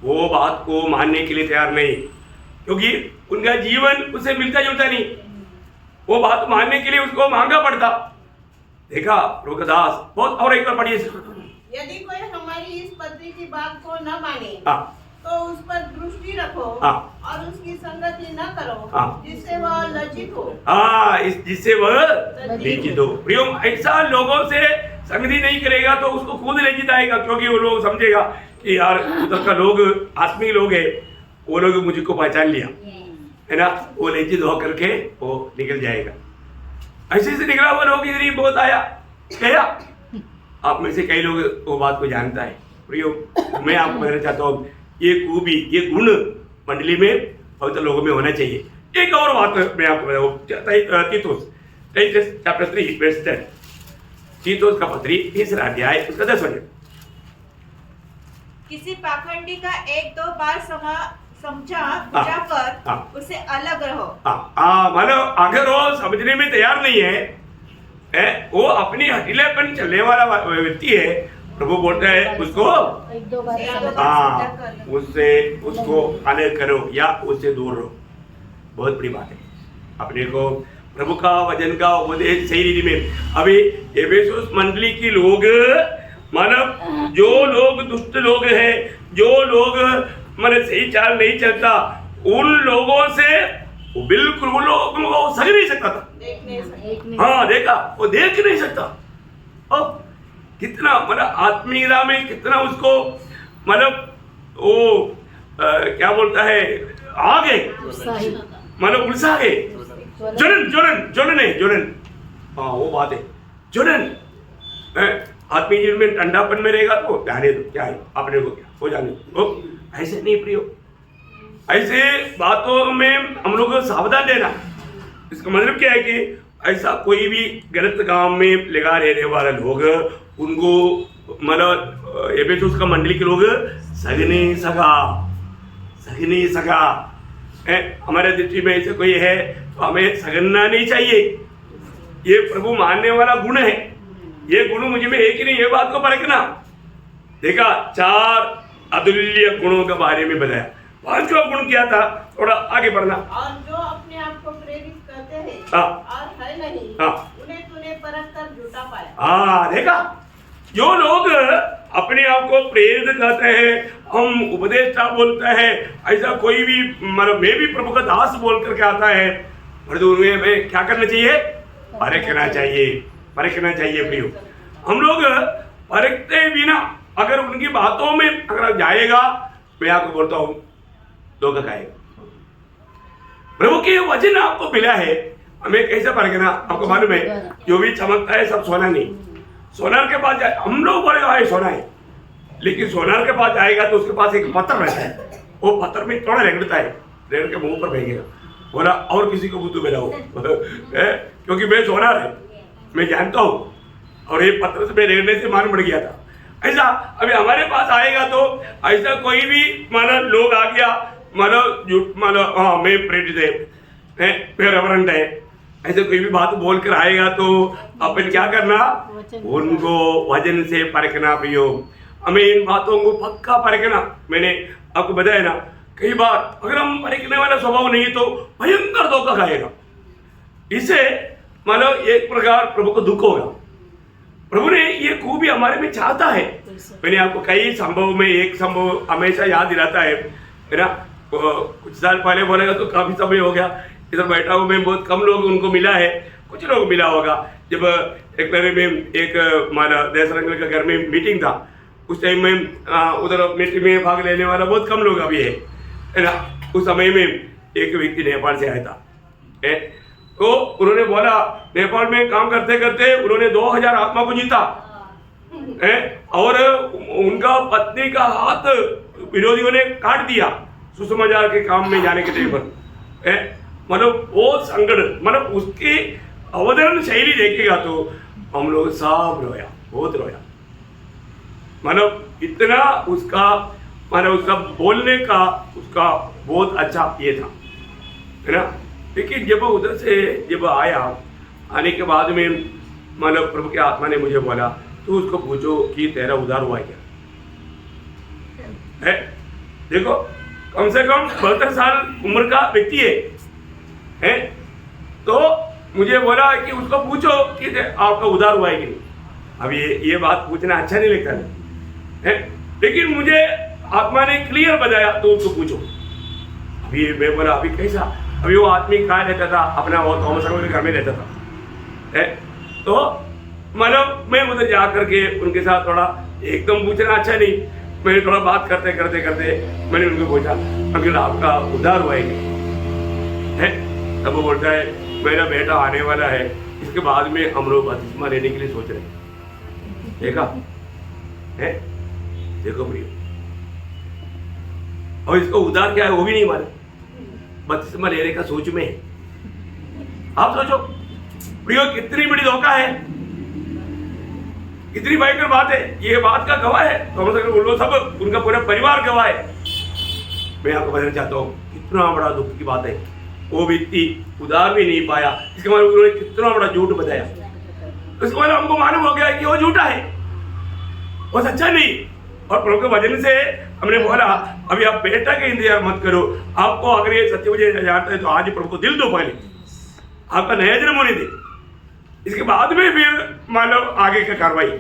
वो बात को मानने के लिए तैयार नहीं, क्योंकि उनका जीवन उससे मिलता जुलता नहीं। वो बात मानने के लिए उसको महंगा पड़ता। देखा, प्रभु का दास बहुत। और एक बार पढ़िए। यदि कोई हमारी इस पत्री की बात को न माने तो उस पर दृष्टि रखो और उसकी संगति न करो, जिससे वह लज्जित हो। जिससे वह लज्जित हो। प्रियो, ऐसा लोगों से संगति नहीं करेगा तो उसको खुद लज्जित आएगा, क्योंकि वो लोग समझेगा कि यार उधर का लोग आत्मीय लोग है, वो लोग मुझको पहचान लिया, है ना। वो लज्जित होकर के वो निकल जाएगा। ऐसे से निकला हुआ लोग इधर ही बहुत आया गया। आप में से कई लोग वो बात को जानता है। प्रियो, मैं आपको कहना चाहता हूँ, ये खूबी, ये गुण मंडली में पवित्र लोगों में होना चाहिए। एक और बात मैं आपको बताऊँ, तीतुस चैप्टर 3 वर्स 10, तीतुस का पत्री 3 अध्याय उसका 10 वचन। किसी पाखंडी का 1-2 बार समझा बुझा कर उससे अलग रहो। मतलब अगर वो समझने में तैयार नहीं है, वो अपनी हठीलेपन चलने वाला व्यक्ति है, प्रभु बोलता है उसको 1-2 बार उसको अलग करो या उससे दूर रहो। बहुत बड़ी बात है। अपने को प्रभु का वचन का उपदेश सही रीति में। अभी एफेसुस मंडली की लोग, मतलब जो लोग दुष्ट लोग हैं, जो लोग मतलब सही चाल नहीं चलता, उन लोगों से वो बिल्कुल वो लोगों को सही नहीं सकता था। हाँ, देखा, वो देख नहीं सकता। अब कितना मतलब आत्मीयता में कितना उसको मतलब वो क्या बोलता है, आगे मतलब उत्साह है, ज्वलन। हाँ, वो बात है, ज्वलन। आत्मीय जीवन में ठंडापन में रहेगा तो जाने दो, क्या है अपने को, क्या हो जाने दो। ऐसे नहीं प्रियो, ऐसे बातों में हम लोग को सावधान रहना। इसका मतलब क्या है कि ऐसा कोई भी गलत काम में लगा रहने वाला लोग, उनको मतलब एफेसुस का मंडली के लोग सह नहीं सका। हमारे दृष्टि में ऐसे कोई है तो हमें सगना नहीं चाहिए, ये प्रभु मानने वाला गुण है, ये गुण मुझ में है कि नहीं, ये बात को परखना। देखा 4 अतुल्य गुणों के बारे में बताया। 5वां गुण क्या था, थोड़ा आगे बढ़ना। और जो अपने आप को प्रेरित करते हैं हाँ। और है नहीं, हाँ। उन्हें तूने परख कर झूठा पाया। हाँ, देखा, जो लोग अपने आप को प्रेरित कहते हैं, हम उपदेष्टा बोलते हैं, ऐसा कोई भी मतलब मैं भी प्रभु का दास बोल करके आता है, परंतु उन्हें क्या करना चाहिए, परखना चाहिए, परखना चाहिए प्रियो। हम लोग परखते बिना अगर उनकी बातों में अगर जाएगा, मैं आपको बोलता हूँ धोखा खाएगा। प्रभु के वचन आपको मिला है, हमें कैसे परखना, आपको मालूम है जो भी चमकता है सब सोना नहीं। सोनार के पास जाए, हम लोग बोले भाई सोना है, लेकिन सोनार के पास जाएगा तो उसके पास एक पत्थर रहता है, वो पत्थर में थोड़ा रगड़ता है, रगड़ के मुंह पर फेंकेगा, बोला और किसी को बुद्धू मिला हो क्योंकि मैं सोनार है, मैं जानता हूँ, और ये पत्थर से मैं रगड़ने से मान बढ़ गया था। ऐसा अभी हमारे पास आएगा तो ऐसा कोई भी मानो लोग आ गया, मानो हाँ मैं प्रेरित है, मैं रेवरेंट है, ऐसे कोई भी बात बोल कर आएगा तो अपन क्या करना, उनको वजन से परखना प्रियो। हमें इन बातों को पक्का परखना। मैंने आपको बताया ना कई बार, अगर हम परखने वाला स्वभाव नहीं तो भयंकर धोखा खाएगा। इसे मानो एक प्रकार प्रभु को दुख होगा। प्रभु ने ये खूबी हमारे में चाहता है। मैंने आपको कई संभव में एक संभव हमेशा याद दिलाता है ना, कुछ साल पहले बोलेगा तो काफी समय हो गया, इधर बैठा हूँ मैं, बहुत कम लोग उनको मिला है, कुछ लोग मिला होगा। जब एक बार में एक माना देशरंग का घर में मीटिंग था, उस टाइम में उधर मीटिंग में भाग लेने वाला बहुत कम लोग अभी है ना। उस समय में एक व्यक्ति नेपाल से आया था, तो उन्होंने बोला नेपाल में काम करते करते उन्होंने 2000 आत्मा को जीता है, और उनका पत्नी का हाथ विरोधियों ने काट दिया सुसमाचार के काम में जाने के टाइम पर। मतलब बहुत संकट, मतलब उसकी अवतरण शैली देखेगा तो हम लोग सब रोया, बहुत रोया। मतलब इतना उसका मतलब उसका बोलने का उसका बहुत अच्छा ये था, है ना। लेकिन जब उधर से जब आया, आने के बाद में मतलब प्रभु के आत्मा ने मुझे बोला तो उसको पूछो कि तेरा उधार हुआ क्या है। देखो कम से कम 72 साल उम्र का व्यक्ति है, तो मुझे बोला कि उसको पूछो कि आपका उधार हुआ है कि नहीं। अब ये बात पूछना अच्छा नहीं लगता है, लेकिन मुझे आत्मा ने क्लियर बताया तो उसको पूछो। अभी मैं बोला अभी कैसा, अभी वो आदमी कहाँ रहता था, अपना वो थॉमस के घर में रहता था, तो मतलब मैं उधर जा करके उनके साथ थोड़ा एकदम पूछना अच्छा नहीं, मैंने थोड़ा बात करते करते करते मैंने उनको पूछा अंकल आपका उधार हुआ है। तब वो बोलता है मेरा बेटा आने वाला है, इसके बाद में हम लोग बपतिस्मा लेने के लिए सोच रहे हैं। देखा है, देखो प्रिय, और इसको उधार क्या है वो भी नहीं मालूम, बपतिस्मा लेने का सोच में है। आप सोचो प्रियो कितनी बड़ी धोखा है, कितनी भयंकर बात है। ये बात का गवाह है तो वो सब उनका पूरा परिवार गवाह है। मैं आपको बताना चाहता हूँ कितना बड़ा दुख की बात है, वो व्यक्ति उधार भी नहीं पाया, इसके बाद उन्होंने कितना बड़ा झूठ बताया, इसके बाद हमको मालूम हो गया कि वो झूठा है, वो सच्चा नहीं। और प्रभु के वचन से हमने बोला अभी आप बेटा का इंतजार मत करो, आपको अगर ये सत्य मुझे जानता है तो आज प्रभु को दिल दो, पहले आपका नया जन्म होने दे, इसके बाद में फिर मान लो आगे का कार्रवाई।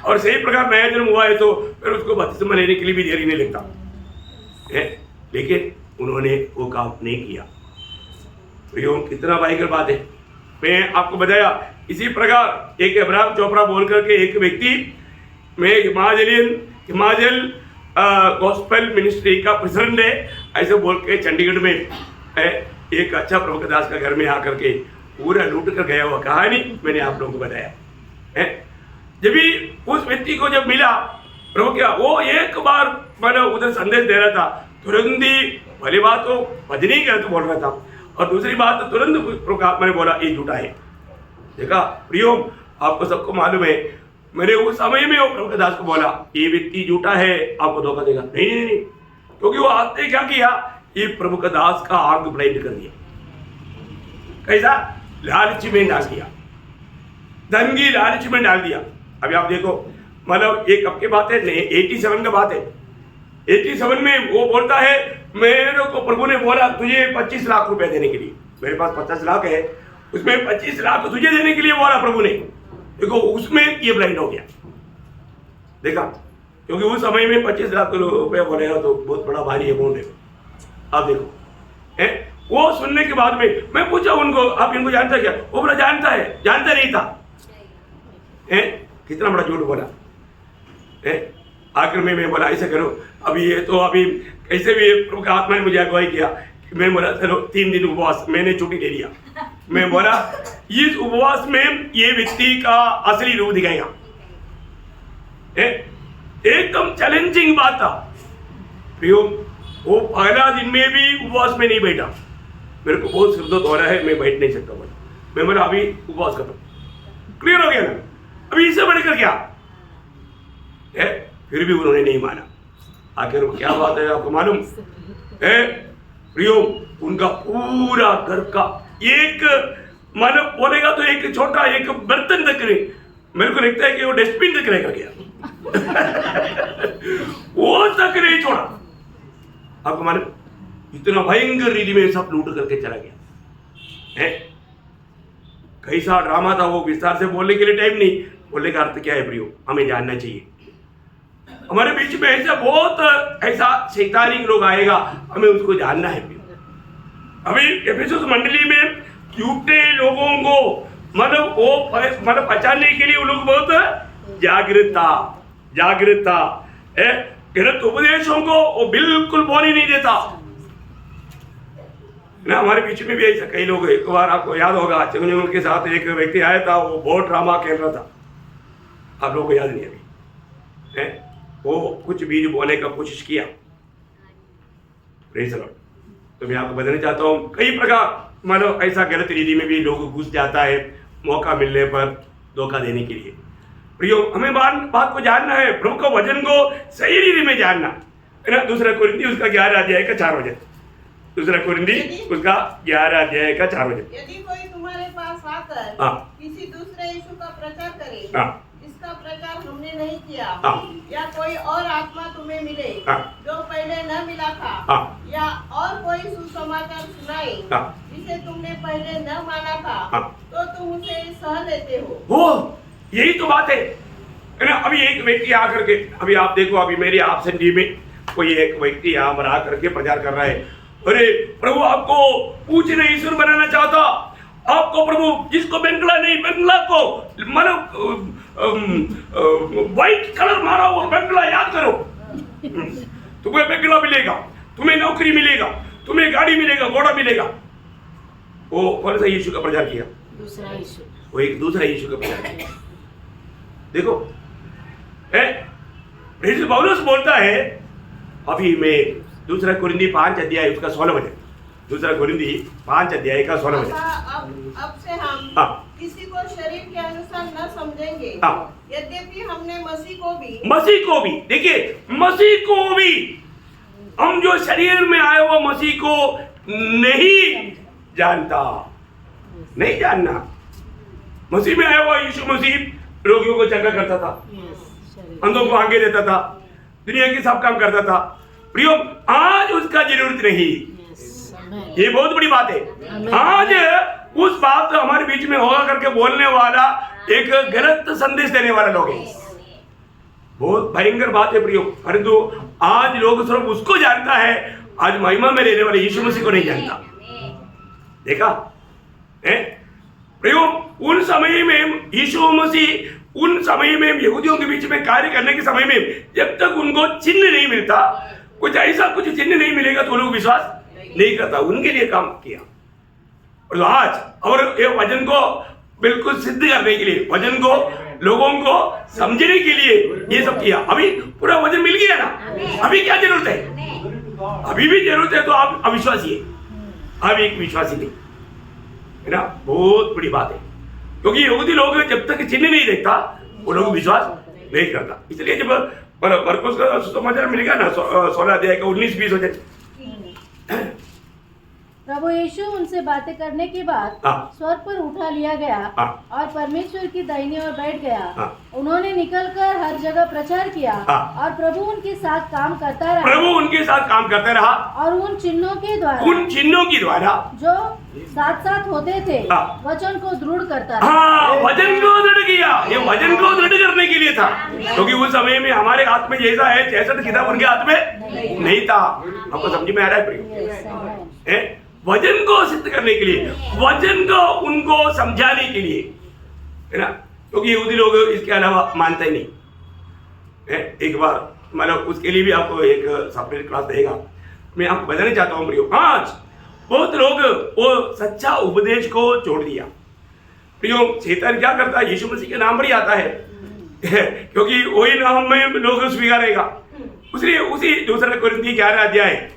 और सही प्रकार नया जन्म हुआ है तो फिर उसको बपतिस्मा लेने के लिए भी देरी नहीं लगता है, लेकिन उन्होंने वो काम नहीं किया। तो कितना भयंकर बात है। मैं आपको बताया इसी प्रकार एक अब्राहम चोपड़ा बोल करके एक व्यक्ति, मैं हिमाचल गॉस्पेल मिनिस्ट्री का प्रेसिडेंट है ऐसे बोल के चंडीगढ़ में एक अच्छा प्रभु के दास का घर में आकर के पूरा लूट कर गया हुआ कहानी मैंने आप लोगों को बताया है। जब भी उस व्यक्ति को जब मिला प्रभु क्या, वो एक बार मैंने उधर संदेश दे रहा था, तुरंत ही पहली बात तो भजनी करके बोल रहा था, और दूसरी बात तो तुरंत प्रभु का आत्मा ने बोला ये झूठा है। देखा प्रियो, आपको सबको मालूम है, मैंने उस समय में वो प्रभु के दास को बोला ये व्यक्ति झूठा है, आपको धोखा देगा नहीं नहीं नहीं, क्योंकि वो आते क्या किया, ये प्रभु का दास का आंख ब्लाइंड कर दिया। कैसा लालच में डाल दिया, धन की लालच में डाल दिया। अभी आप देखो, मतलब ये कब की बात है? 87 का बात है। 87 में वो बोलता है, मेरे को प्रभु ने बोला तुझे 25 लाख रुपए देने के लिए। मेरे पास 50 लाख है, उसमें 25 लाख तुझे देने के लिए बोला प्रभु ने। देखो उसमें ये ब्लाइंड हो गया, देखा, क्योंकि उस समय में 25 लाख रुपए बोलेगा तो बहुत बड़ा भारी अमाउंट है। आप देखो है? वो सुनने के बाद में मैं पूछा उनको, आप इनको जानता क्या? वो बोला जानता है, जानता नहीं था। है? कितना बड़ा झूठ बोला है? आखिर में मैं बोला ऐसा करो, अभी ये तो अभी कैसे भी प्रभु का आत्मा ने मुझे अगुवाई किया। मैं बोला चलो 3 दिन उपवास, मैंने छुट्टी ले लिया। मैं बोला इस उपवास में ये व्यक्ति का असली रूप दिखाएगा। एकदम चैलेंजिंग बात था। वो पहला दिन में भी उपवास में नहीं बैठा। मेरे को बहुत सिरदर्द हो रहा है, मैं बैठ नहीं सकता। मैं बोला अभी उपवास खत्म, क्लियर हो गया ना? अभी इससे बढ़कर क्या है? फिर भी उन्होंने नहीं माना। आखिर क्या बात है आपको मालूम है? प्रियो, उनका पूरा घर का एक मतलब बोलेगा तो एक छोटा एक बर्तन तक नहीं, मेरे को लगता है कि वो डस्टबिन तक रहेगा क्या वो तक नहीं छोड़ा। आपको मालूम, इतना भयंकर रीति में सब लूट करके चला गया है। कैसा ड्रामा था वो, विस्तार से बोलने के लिए टाइम नहीं। बोलने का अर्थ क्या है प्रियो? हमें जानना चाहिए हमारे बीच में ऐसा बहुत ऐसा शैतानी लोग आएगा, हमें उसको जानना है। अभी एफेसुस मंडली में झूठे लोगों को मतलब वो मतलब पहचानने के लिए वो लोग बहुत जागृत था। गलत उपदेशों को वो बिल्कुल बोलने नहीं देता ना। हमारे बीच में भी ऐसा कई लोग, एक बार आपको याद होगा चंगुल के साथ एक व्यक्ति आया था, वो बहुत ड्रामा खेल रहा था। आप लोगों को याद नहीं अभी है? वो कुछ बीज बोने का कोशिश किया। Praise the Lord. तो मैं आपको बताना चाहता हूँ कई प्रकार मतलब ऐसा गलत रीति में भी लोग घुस जाता है मौका मिलने पर धोखा देने के लिए। प्रियो, हमें बात को जानना है, प्रभु का वचन को सही रीति में जानना है ना। दूसरा कुरिन्थी उसका 11 अध्याय का 4 वचन। दूसरा कुरिन्थी उसका 11 अध्याय का 4 वचन। यदि कोई तुम्हारे पास आकर किसी दूसरे यीशु का प्रचार करे जिसका प्रचार हमने नहीं किया, या कोई और आत्मा तुम्हें मिले जो पहले न मिला था, या और कोई सुसमाचार सुनाए जिसे तुमने पहले न माना था, तो तुम उसे सह लेते हो। यही तो बात है ना। अभी एक व्यक्ति आकर के, अभी आप देखो, अभी मेरी आपसेंटी में कोई एक व्यक्ति यहाँ पर आकर के प्रचार कर रहा है, अरे प्रभु आपको पूछने ईश्वर बनाना चाहता, आपको प्रभु जिसको बेंगला नहीं, बेंगला को मतलब व्हाइट कलर मारा हुआ बेंगला याद करो, तुम्हें बेंगला मिलेगा, तुम्हें नौकरी मिलेगा, तुम्हें गाड़ी मिलेगा, घोड़ा मिलेगा। वो कौन सा यीशु का प्रचार किया? दूसरा यीशु। वो एक दूसरा यीशु का प्रचार किया। देखो पौलुस बोलता है, अभी मैं दूसरा कुरिन्थी 5 अध्याय उसका 16 वचन, दूसरा कुरिन्थी 5 अध्याय का 16 वचन। अब से हम किसी को शरीर के अनुसार न समझेंगे, यद्यपि हमने मसीह को भी देखिए, मसीह को भी हम जो शरीर में आए हुआ मसीह को नहीं जानता, नहीं जानना। मसीह में आया हुआ यीशु मसीह रोगियों को चंगा करता था, अंधों को आगे देता था, दुनिया की सब काम करता था। प्रियो, आज उसका जरूरत नहीं। ये बहुत बड़ी बात है। आज उस बात हमारे बीच में होगा करके बोलने वाला एक गलत संदेश देने वाला लोग है। बहुत भयंकर बात है प्रियो। परंतु आज लोग सिर्फ उसको जानता है, आज महिमा में रहने वाले यीशु मसीह को नहीं जानता। देखा है प्रियो, उन समय में यीशु मसीह, उन समय में यहूदियों के बीच में कार्य करने के समय में जब तक उनको चिन्ह नहीं मिलता, कुछ ऐसा कुछ चिन्ह नहीं मिलेगा तो लोग विश्वास नहीं करता। उनके लिए काम किया। और आज और ये वचन को बिल्कुल सिद्ध करने के लिए, वचन को लोगों को समझने के लिए ये सब किया। अभी पूरा वचन मिल गया ना, अभी क्या जरूरत है? अभी भी जरूरत है तो आप अविश्वासी है, आप एक विश्वासी नहीं है ना। बहुत बड़ी बात है, क्योंकि यहूदी लोग जब तक चिन्ह नहीं देखता वो लोग विश्वास नहीं करता। इसलिए जब मरकुस का सुसमाचार मिलेगा ना 16 अध्याय का 19-20 वचन, प्रभु यीशु उनसे बातें करने के बाद हाँ। स्वर्ग पर उठा लिया गया हाँ। और परमेश्वर की दाहिनी ओर बैठ गया। हाँ। उन्होंने निकलकर हर जगह प्रचार किया हाँ। और प्रभु उनके साथ काम करता रहा प्रभु उनके साथ काम करते रहा, और उन चिन्हों के द्वारा उन चिन्हों की द्वारा जो साथ साथ होते थे हाँ। वचन को दृढ़ करता रहा। हाँ, वजन को दृढ़ किया। ये वजन को दृढ़ करने के लिए था, क्योंकि उस समय में हमारे हाथ में जैसा है 66 किताब उनके हाथ में नहीं था। आपको समझ में आ रहा है प्रिय? Yes, amen. है? वजन को सिद्ध करने के लिए, वजन को उनको समझाने के लिए, है ना? क्योंकि यहूदी लोग इसके अलावा मानते ही नहीं है। एक बार मतलब उसके लिए भी आपको एक सेपरेट क्लास देगा। मैं आपको बताना चाहता हूँ प्रियो, आज बहुत लोग वो सच्चा उपदेश को छोड़ दिया। प्रियो, शैतान क्या करता है? यीशु मसीह के नाम पर ही आता है क्योंकि वही नाम में लोग स्वीकारेगा। उसी दूसरा कुरिन्थी 11 अध्याय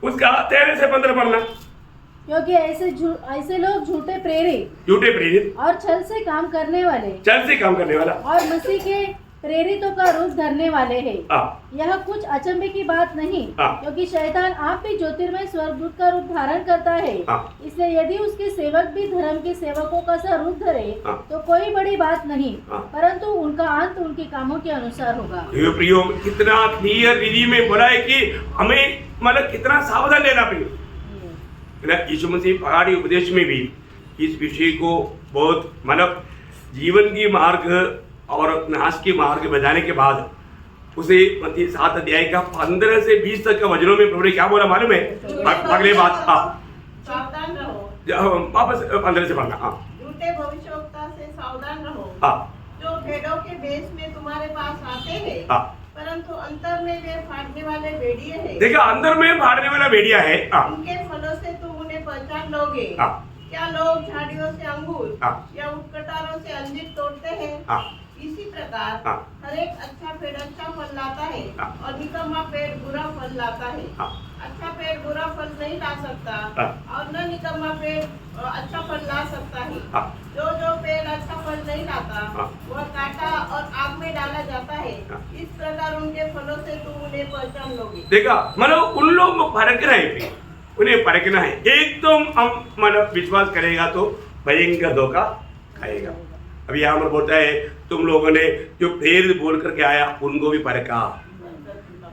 उसका 13 से 15 पढ़ना। क्योंकि ऐसे लोग झूठे प्रेरित और छल से काम करने वाले चल से काम करने वाला और मसीह के प्रेरितों का रूप धरने वाले हैं। हाँ। यह कुछ अचंभे की बात नहीं, हाँ। क्योंकि शैतान आप भी ज्योतिर्मय स्वर्गदूत का रूप धारण करता है। हाँ। इसलिए यदि उसके सेवक भी धर्म के सेवकों का सा रूप धरे हाँ। तो कोई बड़ी बात नहीं, हाँ। परंतु उनका अंत उनके कामों के अनुसार होगा। प्रियो, कितना क्लियर विधि में बोला है कि हमें मतलब कितना सावधान लेना प्रियो। यीशु मसीह पहाड़ी उपदेश में भी इस विषय को बहुत मतलब जीवन की मार्ग और नाश के मार्ग बताने के बाद उसे मत्ती 7 अध्याय का 15 से 20 तक का वचनों में प्रभु ने क्या बोला मालूम है? अगले बात सावधान रहो। वापस 15 से पढ़ना। हाँ, झूठे भविष्यवक्ता से सावधान रहो, हाँ, जो भेड़ों के भेष में तुम्हारे पास आते हैं, हाँ। परंतु अंतर में वे फाड़ने वाले भेड़िए हैं। देखा, अंदर में फाड़ने वाला भेड़िया है। हाँ, उनके फलों से तुम उन्हें पहचान लोगे। हाँ, क्या लोग झाड़ियों से अंगूर हाँ। या उटकटारों से अंजीर तोड़ते हैं? हाँ, इसी प्रकार हाँ। हर एक अच्छा पेड़ अच्छा फल लाता है हाँ। और निकम्मा पेड़ बुरा फल लाता है। हाँ। अच्छा पेड़ बुरा फल नहीं ला सकता हाँ। और न निकम्मा पेड़ अच्छा फल ला सकता है। हाँ। जो पेड़ अच्छा फल नहीं लाता हाँ। वह काटा और आग में डाला जाता है। हाँ। इस प्रकार उनके फलों से तुम उन्हें पहचान लोगे। देखा, मतलब उन लोगों को परखना है, उन्हें परखना है। एकदम हम मतलब विश्वास करेगा तो भयंकर धोखा खाएगा। अभी यहाँ पर बोलता है तुम लोगों ने जो प्रेरित बोल करके आया उनको भी परखा,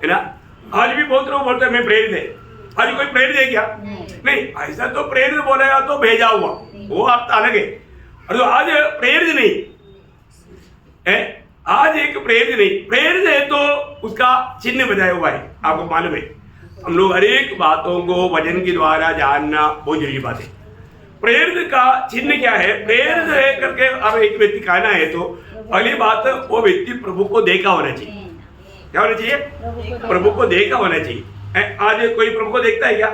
है ना? आज भी बहुत लोग बोलते हैं मैं प्रेरित है। आज कोई प्रेरित है क्या? नहीं, ऐसा तो प्रेरित बोलेगा तो भेजा हुआ, वो अर्थ अलग है। और जो आज प्रेरित नहीं है, आज एक प्रेरित है तो उसका चिन्ह बजाया हुआ है। आपको मालूम है, हम लोग हर एक बातों को वचन के द्वारा जानना बहुत जरूरी बात है। प्रेरित का चिन्ह क्या है? प्रेरित है करके अब एक व्यक्ति कहना है तो पहली बात वो व्यक्ति प्रभु को देखा होना चाहिए। क्या होना चाहिए? प्रभु को देखा होना चाहिए। आज कोई प्रभु को देखता है क्या?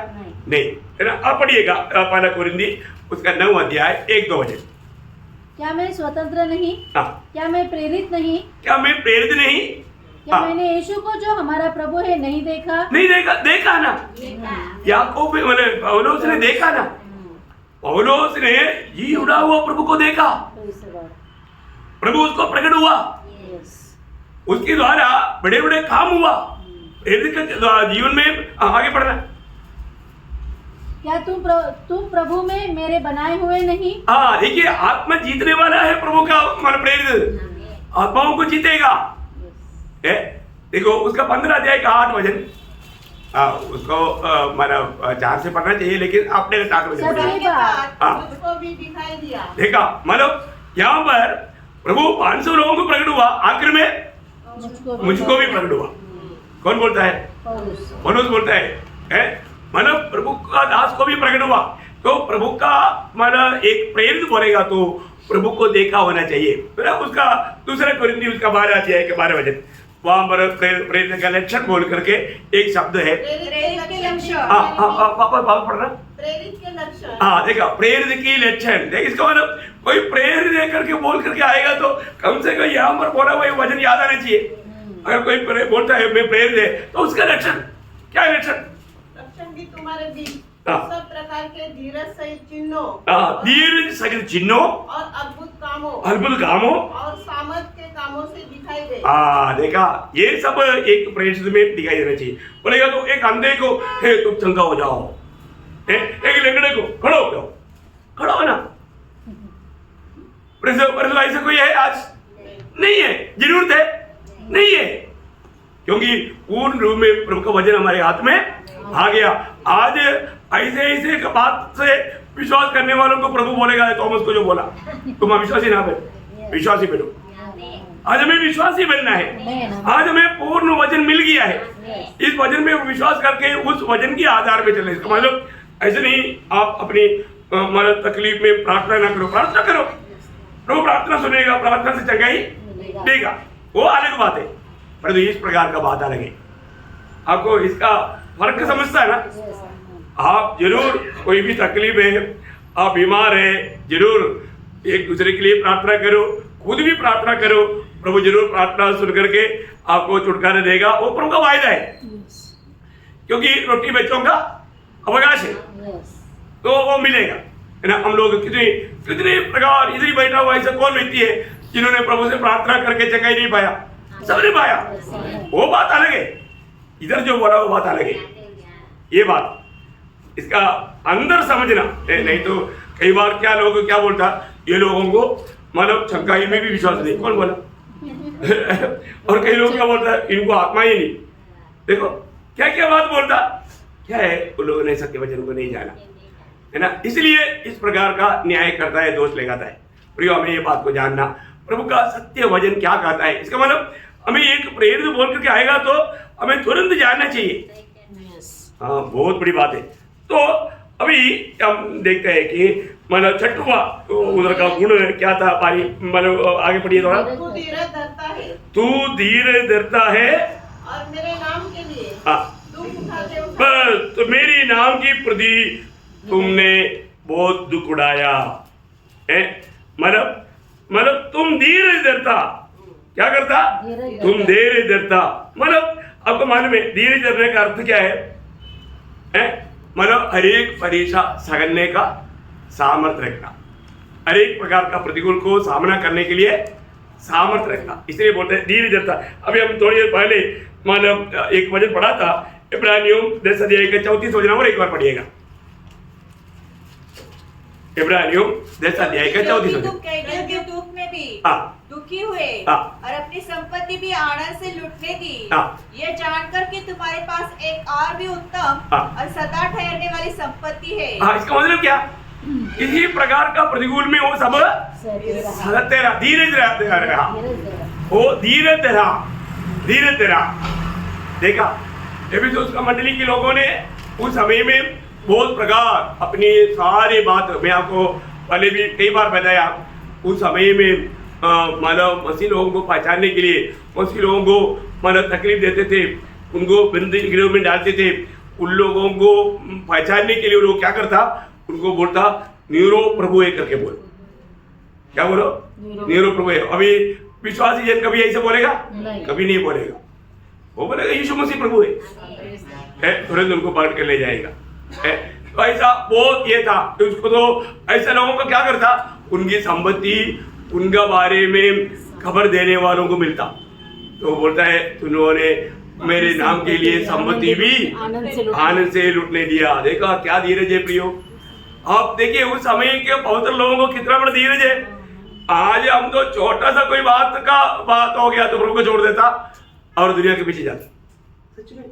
नहीं, है ना? अब पढ़िएगा पहला कुरिन्थी उसका 9 अध्याय 1-2 वचन। क्या मैं स्वतंत्र नहीं? हाँ। क्या मैं प्रेरित नहीं? क्या मैं प्रेरित नहीं? क्या मैंने यीशु को जो हमारा प्रभु है नहीं देखा? नहीं देखा ना। याकूब मतलब पौलुस ने देखा ना। पौलुस ने जी उड़ा हुआ प्रभु को देखा, प्रभु उसको प्रकट हुआ, उसके द्वारा बड़े बड़े काम हुआ। जीवन में आगे बढ़ना। क्या तुम प्रभु में मेरे बनाए हुए नहीं? हाँ, देखिए, आत्मा जीतने वाला है प्रभु का मतलब प्रेरित आत्माओं को जीतेगा। देखो उसका 15 अध्याय का 8 वचन, उसको मतलब 4 से पढ़ना चाहिए, लेकिन आपने 7 वचन मुझको भी दिखाई दिया। देखा, मतलब यहाँ पर प्रभु 500 लोगों को प्रकट हुआ, आखिर में मुझको भी प्रकट हुआ। कौन बोलता है? पौलुस बोलता है मतलब प्रभु का दास को भी प्रकट हुआ। तो प्रभु का मतलब एक प्रेरित बोलेगा तो प्रभु को देखा होना चाहिए। फिर उसका दूसरा कुरिन्थी उसका 12 अध्याय के 12 वचन, वहां पर प्रेरित का लक्षण बोल करके एक शब्द है। प्रेरित के लक्षण। वापस पढ़ना। प्रेरित के लक्षण। हाँ, देखा, प्रेरित की लक्षण। देख, इसका मतलब कोई प्रेरित करके बोल करके आएगा तो कम से कम यहाँ पर बोला हुआ वचन याद आना चाहिए। अगर कोई बोलता है मैं प्रेरित है तो उसका लक्षण क्या है? लक्षण भी तुम्हारे बीच सब प्रकार के धीरज सहित चिन्हों, धीरज सहित चिन्हों और अद्भुत कामों और सामर्थ के कामों से दिखाई दे। देखा, ये सब एक प्रेरित में दिखाई देना चाहिए। बोलेगा तो एक अंधे को हे तुम चंगा हो जाओ, एक लंगड़े को खड़ो हो जाओ, खड़ो हो ना। परंतु ऐसा कोई है आज? नहीं है। जरूरत है? नहीं है, क्योंकि पूर्ण रूप में प्रभु का वचन हमारे हाथ में आ गया। आज ऐसे ऐसे बात से विश्वास करने वालों को प्रभु बोलेगा, थॉमस को जो बोला, तुम अविश्वासी ना बनो, विश्वासी बनो। आज हमें विश्वासी बनना है। आज हमें पूर्ण वचन मिल गया है। इस वचन में विश्वास करके उस वचन के आधार पे चले। इसका मतलब ऐसे नहीं आप अपनी तकलीफ में प्रार्थना ना करो, प्रार्थना करो, प्रभु प्रार्थना सुनेगा, प्रार्थना से चंगाई देगा, वो अलग बात है। परंतु इस प्रकार का बात अलग है। आपको इसका फर्क समझता है ना? आप जरूर कोई भी तकलीफ है, आप बीमार है, जरूर एक दूसरे के लिए प्रार्थना करो, खुद भी प्रार्थना करो, प्रभु जरूर प्रार्थना सुन करके आपको छुटकारा देगा। वो प्रभु का वायदा है, क्योंकि रोटी बच्चों का अवकाश है, तो वो मिलेगा, है ना। हम लोग कितने प्रकार इधर ही बैठा हुआ ऐसा कौन व्यक्ति है जिन्होंने प्रभु से प्रार्थना करके चंगाई नहीं पाया? सबने पाया। वो बात अलग है, इधर जो बोला वो बात अलग है। ये बात इसका अंदर समझना, नहीं तो कई बार क्या लोग क्या बोलता, ये लोगों को मतलब चंगाई में भी विश्वास नहीं, कौन बोला? और कई लोग क्या बोलता है, इनको आत्मा ही नहीं। देखो क्या क्या बात बोलता, क्या है, उन लोगों ने सत्य वचन को नहीं जाना, है ना। इसलिए इस प्रकार का न्याय करता है, दोष लगाता है। प्रियो, हमें ये बात को जानना, प्रभु का सत्य वचन क्या कहता है। इसका मतलब हमें एक प्रेरित बोल करके आएगा तो हमें तुरंत जानना चाहिए। हाँ, बहुत बड़ी बात है। तो अभी हम देखते हैं कि मतलब छठवा उधर का गुण क्या था, पारी मतलब आगे पढ़िए थोड़ा। तू धीरज धरता है, तू धीरज धरता है और मेरे नाम के लिए दुख उठाते बस, तो मेरी नाम की प्रति तुमने बहुत दुख उड़ाया है। मतलब तुम धीरज धरता, क्या करता? तुम धीरज धरता। मतलब आपको मालूम है धीरज धरने का अर्थ क्या है? मतलब हर एक परीक्षा सहने का सामर्थ्य रखना, हर एक प्रकार का प्रतिकूल को सामना करने के लिए सामर्थ्य रखना, इसलिए बोलते हैं धीरज धरता। अभी हम थोड़ी देर पहले मतलब एक वचन पढ़ा था, इब्रानियों 10 अध्याय का 34 वचन, और एक बार पढ़िएगा। इब्रानियों 10 अध्याय का 34 वचन। कैदियों के दुख में भी दुखी हुए और अपनी संपत्ति भी आनंद से लुटने दी, ये जानकर कि तुम्हारे पास एक और भी उत्तम और सदा ठहरने वाली संपत्ति है। इसका मतलब क्या? इसी प्रकार का प्रतिकूल में वो सब तेरा धीरज रहा, वो धीरज रहा। देखा एफिसुस का मंडली के लोगों ने उस समय में बहुत प्रकार अपनी सारी बात, मैं आपको पहले भी कई बार बताया, उस समय में मतलब मसीह लोगों को पहचानने के लिए मसीह लोगों को मतलब तकलीफ देते थे, उनको बंदी गृह में डालते थे। उन लोगों को पहचानने के लिए लोग क्या करता, उनको बोलता नीरो प्रभु है करके बोल। क्या बोलो? नीरो प्रभु है। अभी विश्वासी जन कभी ऐसे बोलेगा? कभी नहीं बोलेगा। वो बोलेगा यीशु मसीह प्रभु है, तुरंत उनको पकड़ कर ले जाएगा। तो ऐसा बहुत ये था, उसको तो ऐसे लोगों को क्या करता, उनकी संपत्ति, उनका बारे में खबर देने वालों को मिलता। तो बोलता है उन्होंने मेरे नाम के लिए संपत्ति भी आनंद से लुटने दिया। देखा क्या धीरज है प्रियो। आप देखिए उस समय के पवित्र लोगों को कितना बड़ा धीरज है। आज हम तो छोटा सा कोई बात हो गया तो प्रभु को छोड़ देता और दुनिया के पीछे जाता। सच में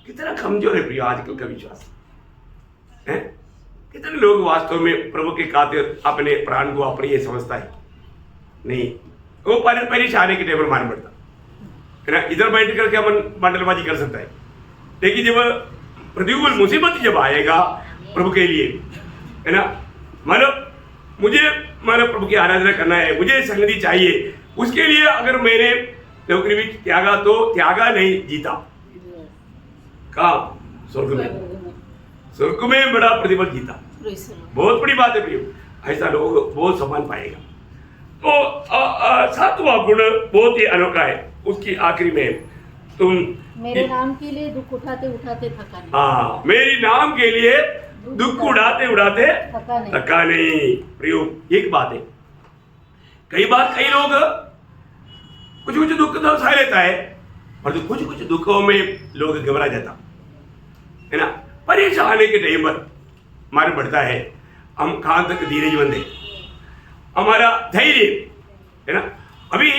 कितना कमजोर है प्रियो आजकल का विश्वास है। कितने लोग वास्तव में प्रभु के खातिर अपने प्राण को अप्रिय समझता है। नहीं, वो परेशानी के टेबल मार पड़ता है ना, इधर बैठ करके अपन बंडलबाजी कर सकता है। लेकिन जब प्रतिकूल मुसीबत जब आएगा प्रभु के लिए, है ना, मतलब मुझे प्रभु की आराधना करना है, मुझे संगति चाहिए, उसके लिए अगर मैंने नौकरी भी त्यागा तो त्यागा नहीं, जीता। कहाँ? स्वर्ग में बड़ा प्रतिफल जीता। बहुत बड़ी बात है प्रियो, ऐसा लोग बहुत सम्मान पाएगा। तो सातवां गुण बहुत ही अनोखा है, उसकी आखिरी में तुम मेरे नाम के लिए दुख उठाते उठाते थका नहीं। हाँ, मेरी नाम के लिए दुख उड़ाते उड़ाते थका नहीं। प्रियो एक बात है, कई बार कई लोग कुछ कुछ दुख तो सह लेता है, पर कुछ कुछ दुखों में लोग घबरा जाता है ना। परेशान आने के टाइम पर हमारे बढ़ता है, हम कहाँ तक धीरज बंधे, हमारा धैर्य है ना। अभी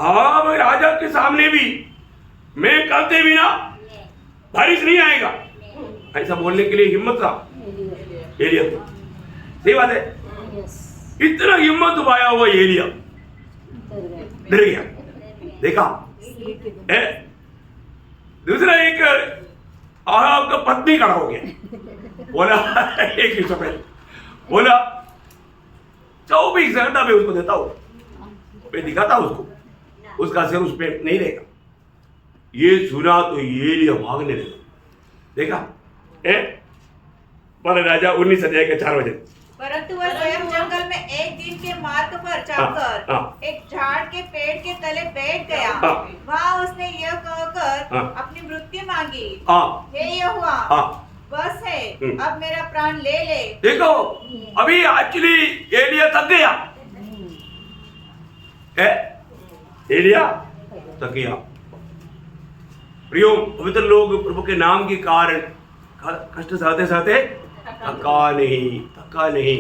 आप राजा के सामने भी मैं करते भी ना बारिश नहीं आएगा, ऐसा बोलने के लिए हिम्मत था एलिया को। सही बात है, इतना हिम्मत पाया हुआ एलिया डर गया। देखा है? दूसरा एक आहाब का पत्नी खड़ा हो गया, बोला एक ही समय बोला 24 घंटा में उसको देता हूं, मैं दिखाता हूं उसको, उसका सिर उस पर नहीं रहेगा। ये सुना तो ये लिया भागने लगा। देखा पर राजा 19 अध्याय के 4 वचन। परंतु वह स्वयं जंगल में एक दिन के मार्ग पर जाकर एक झाड़ के पेड़ के तले बैठ गया। वहाँ उसने यह कहकर अपनी मृत्यु मांगी, हे यहोवा बस है, अब मेरा प्राण ले ले। देखो अभी एक्चुअली एलिया थक गया, एलिया थक गया। प्रियो पवित्र लोग प्रभु के नाम के कारण कष्ट सहते सहते थका नहीं।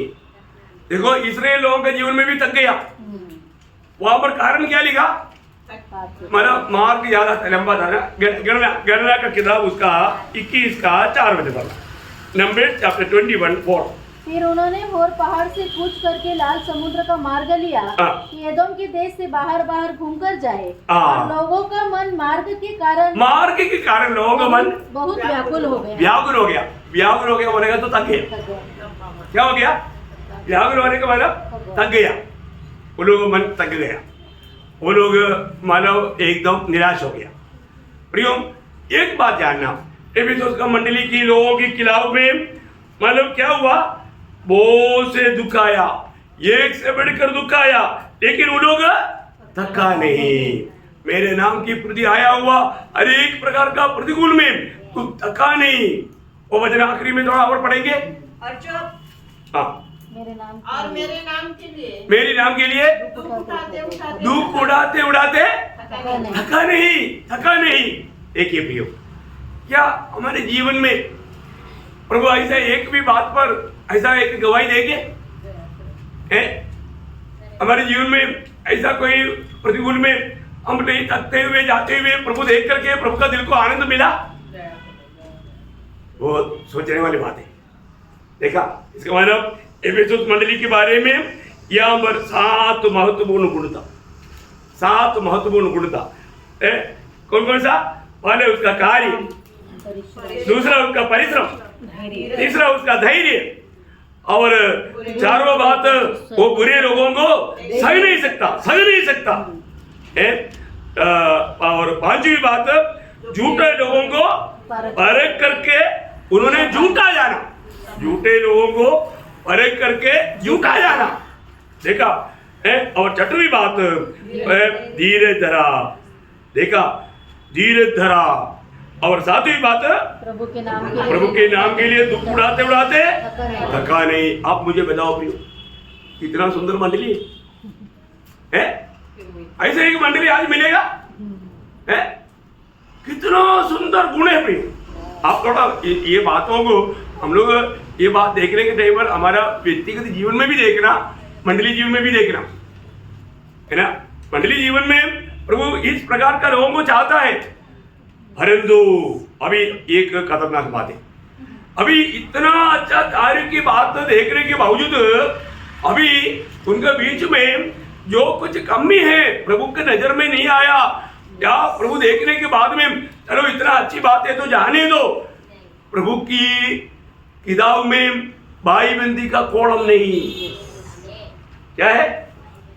देखो इस्राएल लोगों के जीवन में भी थक गया। वहां पर कारण क्या लिखा, मतलब मार्क ज्यादा लंबा था ना, गणना का किताब उसका 21 का 4 वचन था, नंबर चैप्टर 21:4। फिर उन्होंने होर पहाड़ से कूच करके लाल समुद्र का मार्ग लिया कि एदोम के देश से बाहर घूमकर जाए। और लोगों का मन मार्ग के कारण लोगों का मन बहुत व्याकुल हो गया बोलेगा तो थक गया। क्या हो गया? व्याकुल होने का मतलब थक गया। वो लोग मन थक गया, वो लोग मानव एकदम निराश हो गया। प्रियो एक बात जानना, एफिसुस का मंडली की लोगों की खिलाफ में मतलब क्या हुआ, बहुत से दुखाया, एक से बढ़कर दुखाया, लेकिन वो लोग थका नहीं। मेरे नाम की प्रति आया हुआ हर एक प्रकार का प्रतिकूल में तू थका नहीं। वो वचन आखिरी में थोड़ा और पढ़ेंगे। और जब मेरे नाम के लिए दुख उड़ाते थका नहीं। एक ये प्रियो, क्या हमारे जीवन में प्रभु ऐसा एक भी बात पर ऐसा एक गवाही देंगे? हमारे जीवन में ऐसा कोई प्रतिकूल में हम नहीं थकते हुए जाते हुए प्रभु देख करके प्रभु का दिल को आनंद मिला? वो सोचने वाली बात है। देखा इसका मतलब एफिसुस मंडली के बारे में यहाँ पर 7 महत्वपूर्ण गुण था। कौन कौन सा? पहले उसका कार्य, दूसरा उसका परिश्रम, तीसरा उसका धैर्य, और चारों बात वो बुरे लोगों को सह नहीं सकता। और पांचवी बात, झूठे लोगों को परख करके उन्होंने झूठे लोगों को परख करके झूठा जाना। देखा और छठवीं बात धीरज धरा। और सातवीं बात प्रभु के नाम के लिए दुख उड़ाते थका नहीं। आप मुझे बताओ प्रियो, कितना सुंदर मंडली है। ऐसे एक मंडली आज मिलेगा है? कितना सुंदर गुण है प्रियो। आप थोड़ा ये बातों को हम लोग ये बात देखने के टाइम पर हमारा व्यक्तिगत जीवन में भी देखना, मंडली जीवन में भी देखना है ना। मंडली जीवन में प्रभु इस प्रकार का लोगों को चाहता है। परंतु अभी एक खतरनाक बात है, अभी इतना अच्छा कार्य की बात देखने के बावजूद अभी उनके बीच में जो कुछ कमी है प्रभु के नजर में नहीं आया, या प्रभु देखने के बाद में चलो इतना अच्छी बात है तो जाने दो। प्रभु की किताब में भाईबंदी का कॉलम नहीं। क्या है?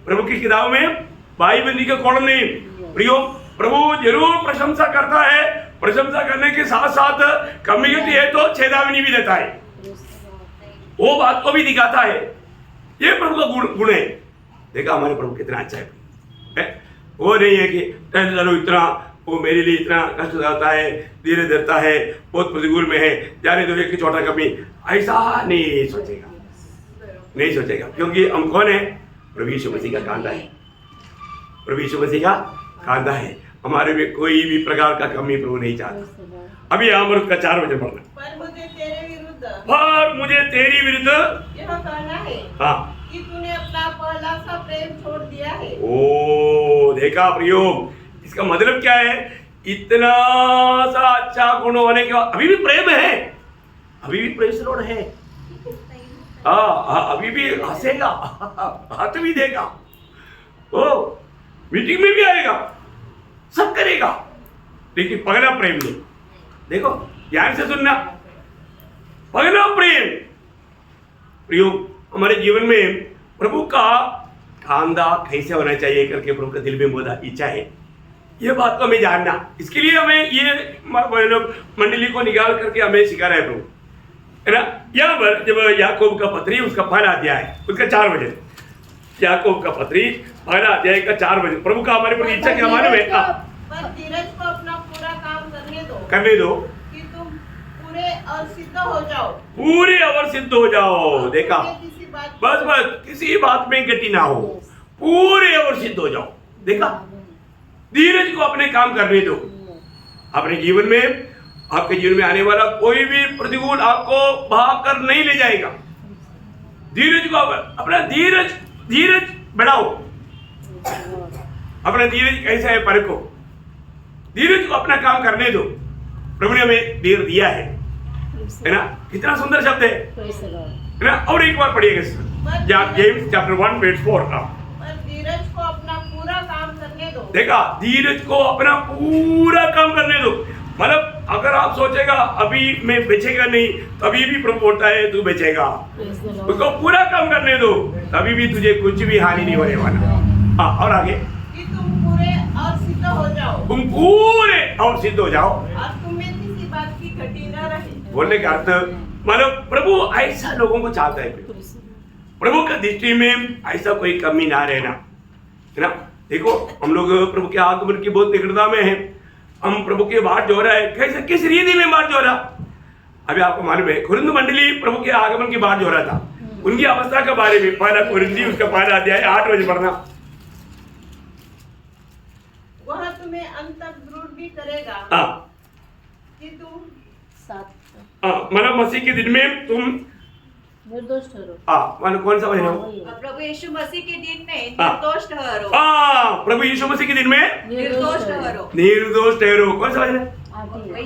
प्रभु की किताब में भाईबंदी का कॉलम नहीं। प्रियो प्रभु जरूर प्रशंसा करता है, प्रशंसा करने के साथ साथ कमी है तो चेतावनी भी देता है, वो बात को भी दिखाता है। ये प्रभु का गुण है। देखा हमारे प्रभु कितना अच्छा है। वो नहीं है कि चलो इतना वो मेरे लिए इतना कष्ट आता है, धीरे धरता है, बहुत प्रतिकूल में है, जाने दो एक छोटा कमी, ऐसा नहीं सोचेगा। क्योंकि हम कौन है? प्रभु यीशु मसीह का कांदा है। प्रभु यीशु मसीह का कांदा है। हमारे में कोई भी प्रकार का कमी प्रभु नहीं चाहता। अभी हम उसका 4 वचन पढ़ना। पर मुझे तेरे विरुद्ध पर मुझे तेरी विरुद्ध यह कहना है हाँ कि तूने अपना पहला सा प्रेम छोड़ दिया है। ओ देखा प्रयोग, इसका मतलब क्या है? इतना सा अच्छा गुण होने के बाद अभी भी प्रेम है, अभी भी प्रेस लोड है, अभी भी हंसेगा, हाथ भी देगा, ओ मीटिंग में भी आएगा, सब करेगा, लेकिन पहला प्रेम नहीं। देखो ध्यान से सुनना, पहला प्रेम प्रयोग हमारे जीवन में प्रभु का खानदा कैसे होना चाहिए करके प्रभु का दिल में बोला इच्छा है, ये बात को हमें जानना। इसके लिए हमें ये लोग मंडली को निकाल करके हमें सिखा रहे हैं प्रभु, है ना। यहाँ पर जब याकूब का पत्री उसका पहला अध्याय उसका 4 वचन, याकूब का पत्री पहला अध्याय का 4 वचन, प्रभु का हमारे पर इच्छा क्या हमारे में पर धीरज को अपना पूरा काम करने दो कि तुम पूरे और सिद्ध हो जाओ, पूरे और सिद्ध हो जाओ। देखा, किसी बात बस किसी बात में गति ना हो, पूरे और सिद्ध हो जाओ। देखा, धीरज को अपने काम करने दो। अपने जीवन में, आपके जीवन में आने वाला कोई भी प्रतिकूल आपको भाग कर नहीं ले जाएगा। धीरज को अपना धीरज बढ़ाओ, अपना धीरज कैसा है परखो, धीरज को अपना काम करने दो। प्रभु ने हमें धीर दिया है ना। कितना सुंदर शब्द है ना। और एक बार पढ़िएगा जेम्स चैप्टर 1 वर्स 4 का, पर धीरज को अपना पूरा काम करने दो। देखा, धीरज को अपना पूरा काम करने दो। मतलब अगर आप सोचेगा अभी मैं बेचेगा नहीं, तभी भी प्रभु बोलता है तू बेचेगा, उसको पूरा काम करने दो, तभी भी तुझे कुछ भी हानि नहीं होने वाला। हाँ, और आगे कि तुम पूरे और सिद्ध हो जाओ, तुम पूरे और सिद्ध हो जाओ, और तुम्हें किसी बात की घटी न रहे। बोलने का अर्थ मतलब प्रभु ऐसा लोगों को चाहता है, प्रभु का दृष्टि में ऐसा कोई कमी ना रहना, है ना। देखो, हम लोग प्रभु के आगमन की बहुत निकटता में है, हम प्रभु के बाट जो रहा है, कैसे किस रीति में बाट जो रहा। अभी आपको मालूम है कुरिन्थ मंडली प्रभु के आगमन की बाट जो रहा था, उनकी अवस्था के बारे में पहला कुरिन्थी उसका पहला अध्याय 8 बजे पढ़ना। वह तुम्हें अंत तक दृढ़ भी करेगा कि तुम मतलब मसीह के दिन में तुम निर्दोष ठहरो। मतलब कौन सा वचन? प्रभु यीशु मसीह के दिन में निर्दोष ठहरो। प्रभु यीशु मसीह के दिन में निर्दोष ठहरो। निर्दोष ठहरो। कौन सा वचन है?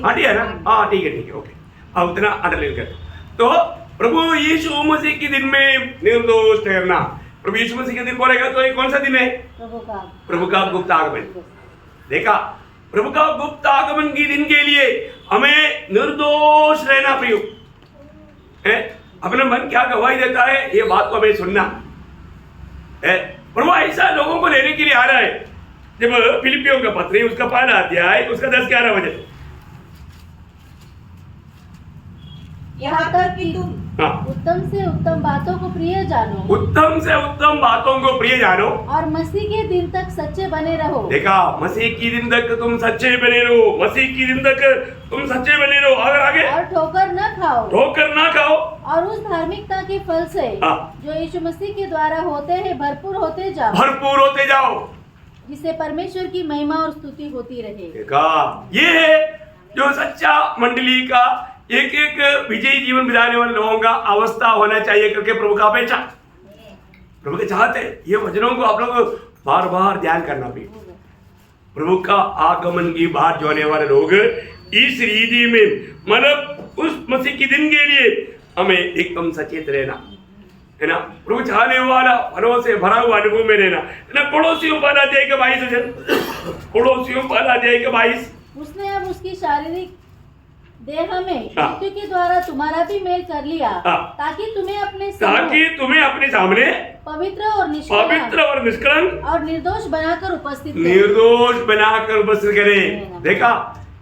8 है ना। ठीक है, ओके। अब उतना अंडरलाइन कर। तो प्रभु यीशु मसीह के दिन में निर्दोष ठहरना, प्रभु यीशु मसीह के दिन बोलेगा तो ये कौन सा दिन है? प्रभु का गुप्त आगमन। देखा, प्रभु का गुप्त आगमन के दिन के लिए हमें निर्दोष रहना प्रयोग है। अपना मन क्या गवाही देता है, ये बात को हमें सुनना है। प्रभु ऐसा लोगों को लेने के लिए आ रहा है। जब फिलिपियों का पत्री उसका पहला अध्याय उसका 10-11 वचन, यहाँ तक कि तुम उत्तम से उत्तम बातों को प्रिय जानो, उत्तम से उत्तम बातों को प्रिय जानो, और मसीह के दिन तक सच्चे बने रहो। देखा, मसीह की दिन तक तुम सच्चे बने रहो, मसीह की दिन तक तुम सच्चे बने रहो। अगर आगे और ठोकर न खाओ, ठोकर ना खाओ, और उस धार्मिकता के फल से जो यीशु मसीह के द्वारा होते हैं भरपूर होते जाओ, भरपूर होते जाओ, जिससे परमेश्वर की महिमा और स्तुति होती रहे। देखा, ये है जो सच्चा मंडली का एक एक विजयी जीवन बिताने वाले लोगों का अवस्था होना चाहिए करके प्रभु का अपेक्षा, प्रभु के चाहते। ये वचनों को आप लोग बार बार ध्यान करना भी। प्रभु का आगमन की बात जो होने वाले लोग इस रीति में, मतलब उस मसीह के दिन के लिए हमें एकदम सचेत रहना, है ना। प्रभु चाहने वाला फलों से भरा हुआ अनुभव में रहना, है ना। पड़ोसियों पहला अध्याय के 22 वचन, पड़ोसियों पहला अध्याय के 22, उसने अब उसकी शारीरिक देह में मृत्यु के द्वारा तुम्हारा भी मेल कर लिया, ताकि तुम्हें अपने सामने पवित्र और निष्कलंक और निर्दोष बनाकर उपस्थित करे। देखा,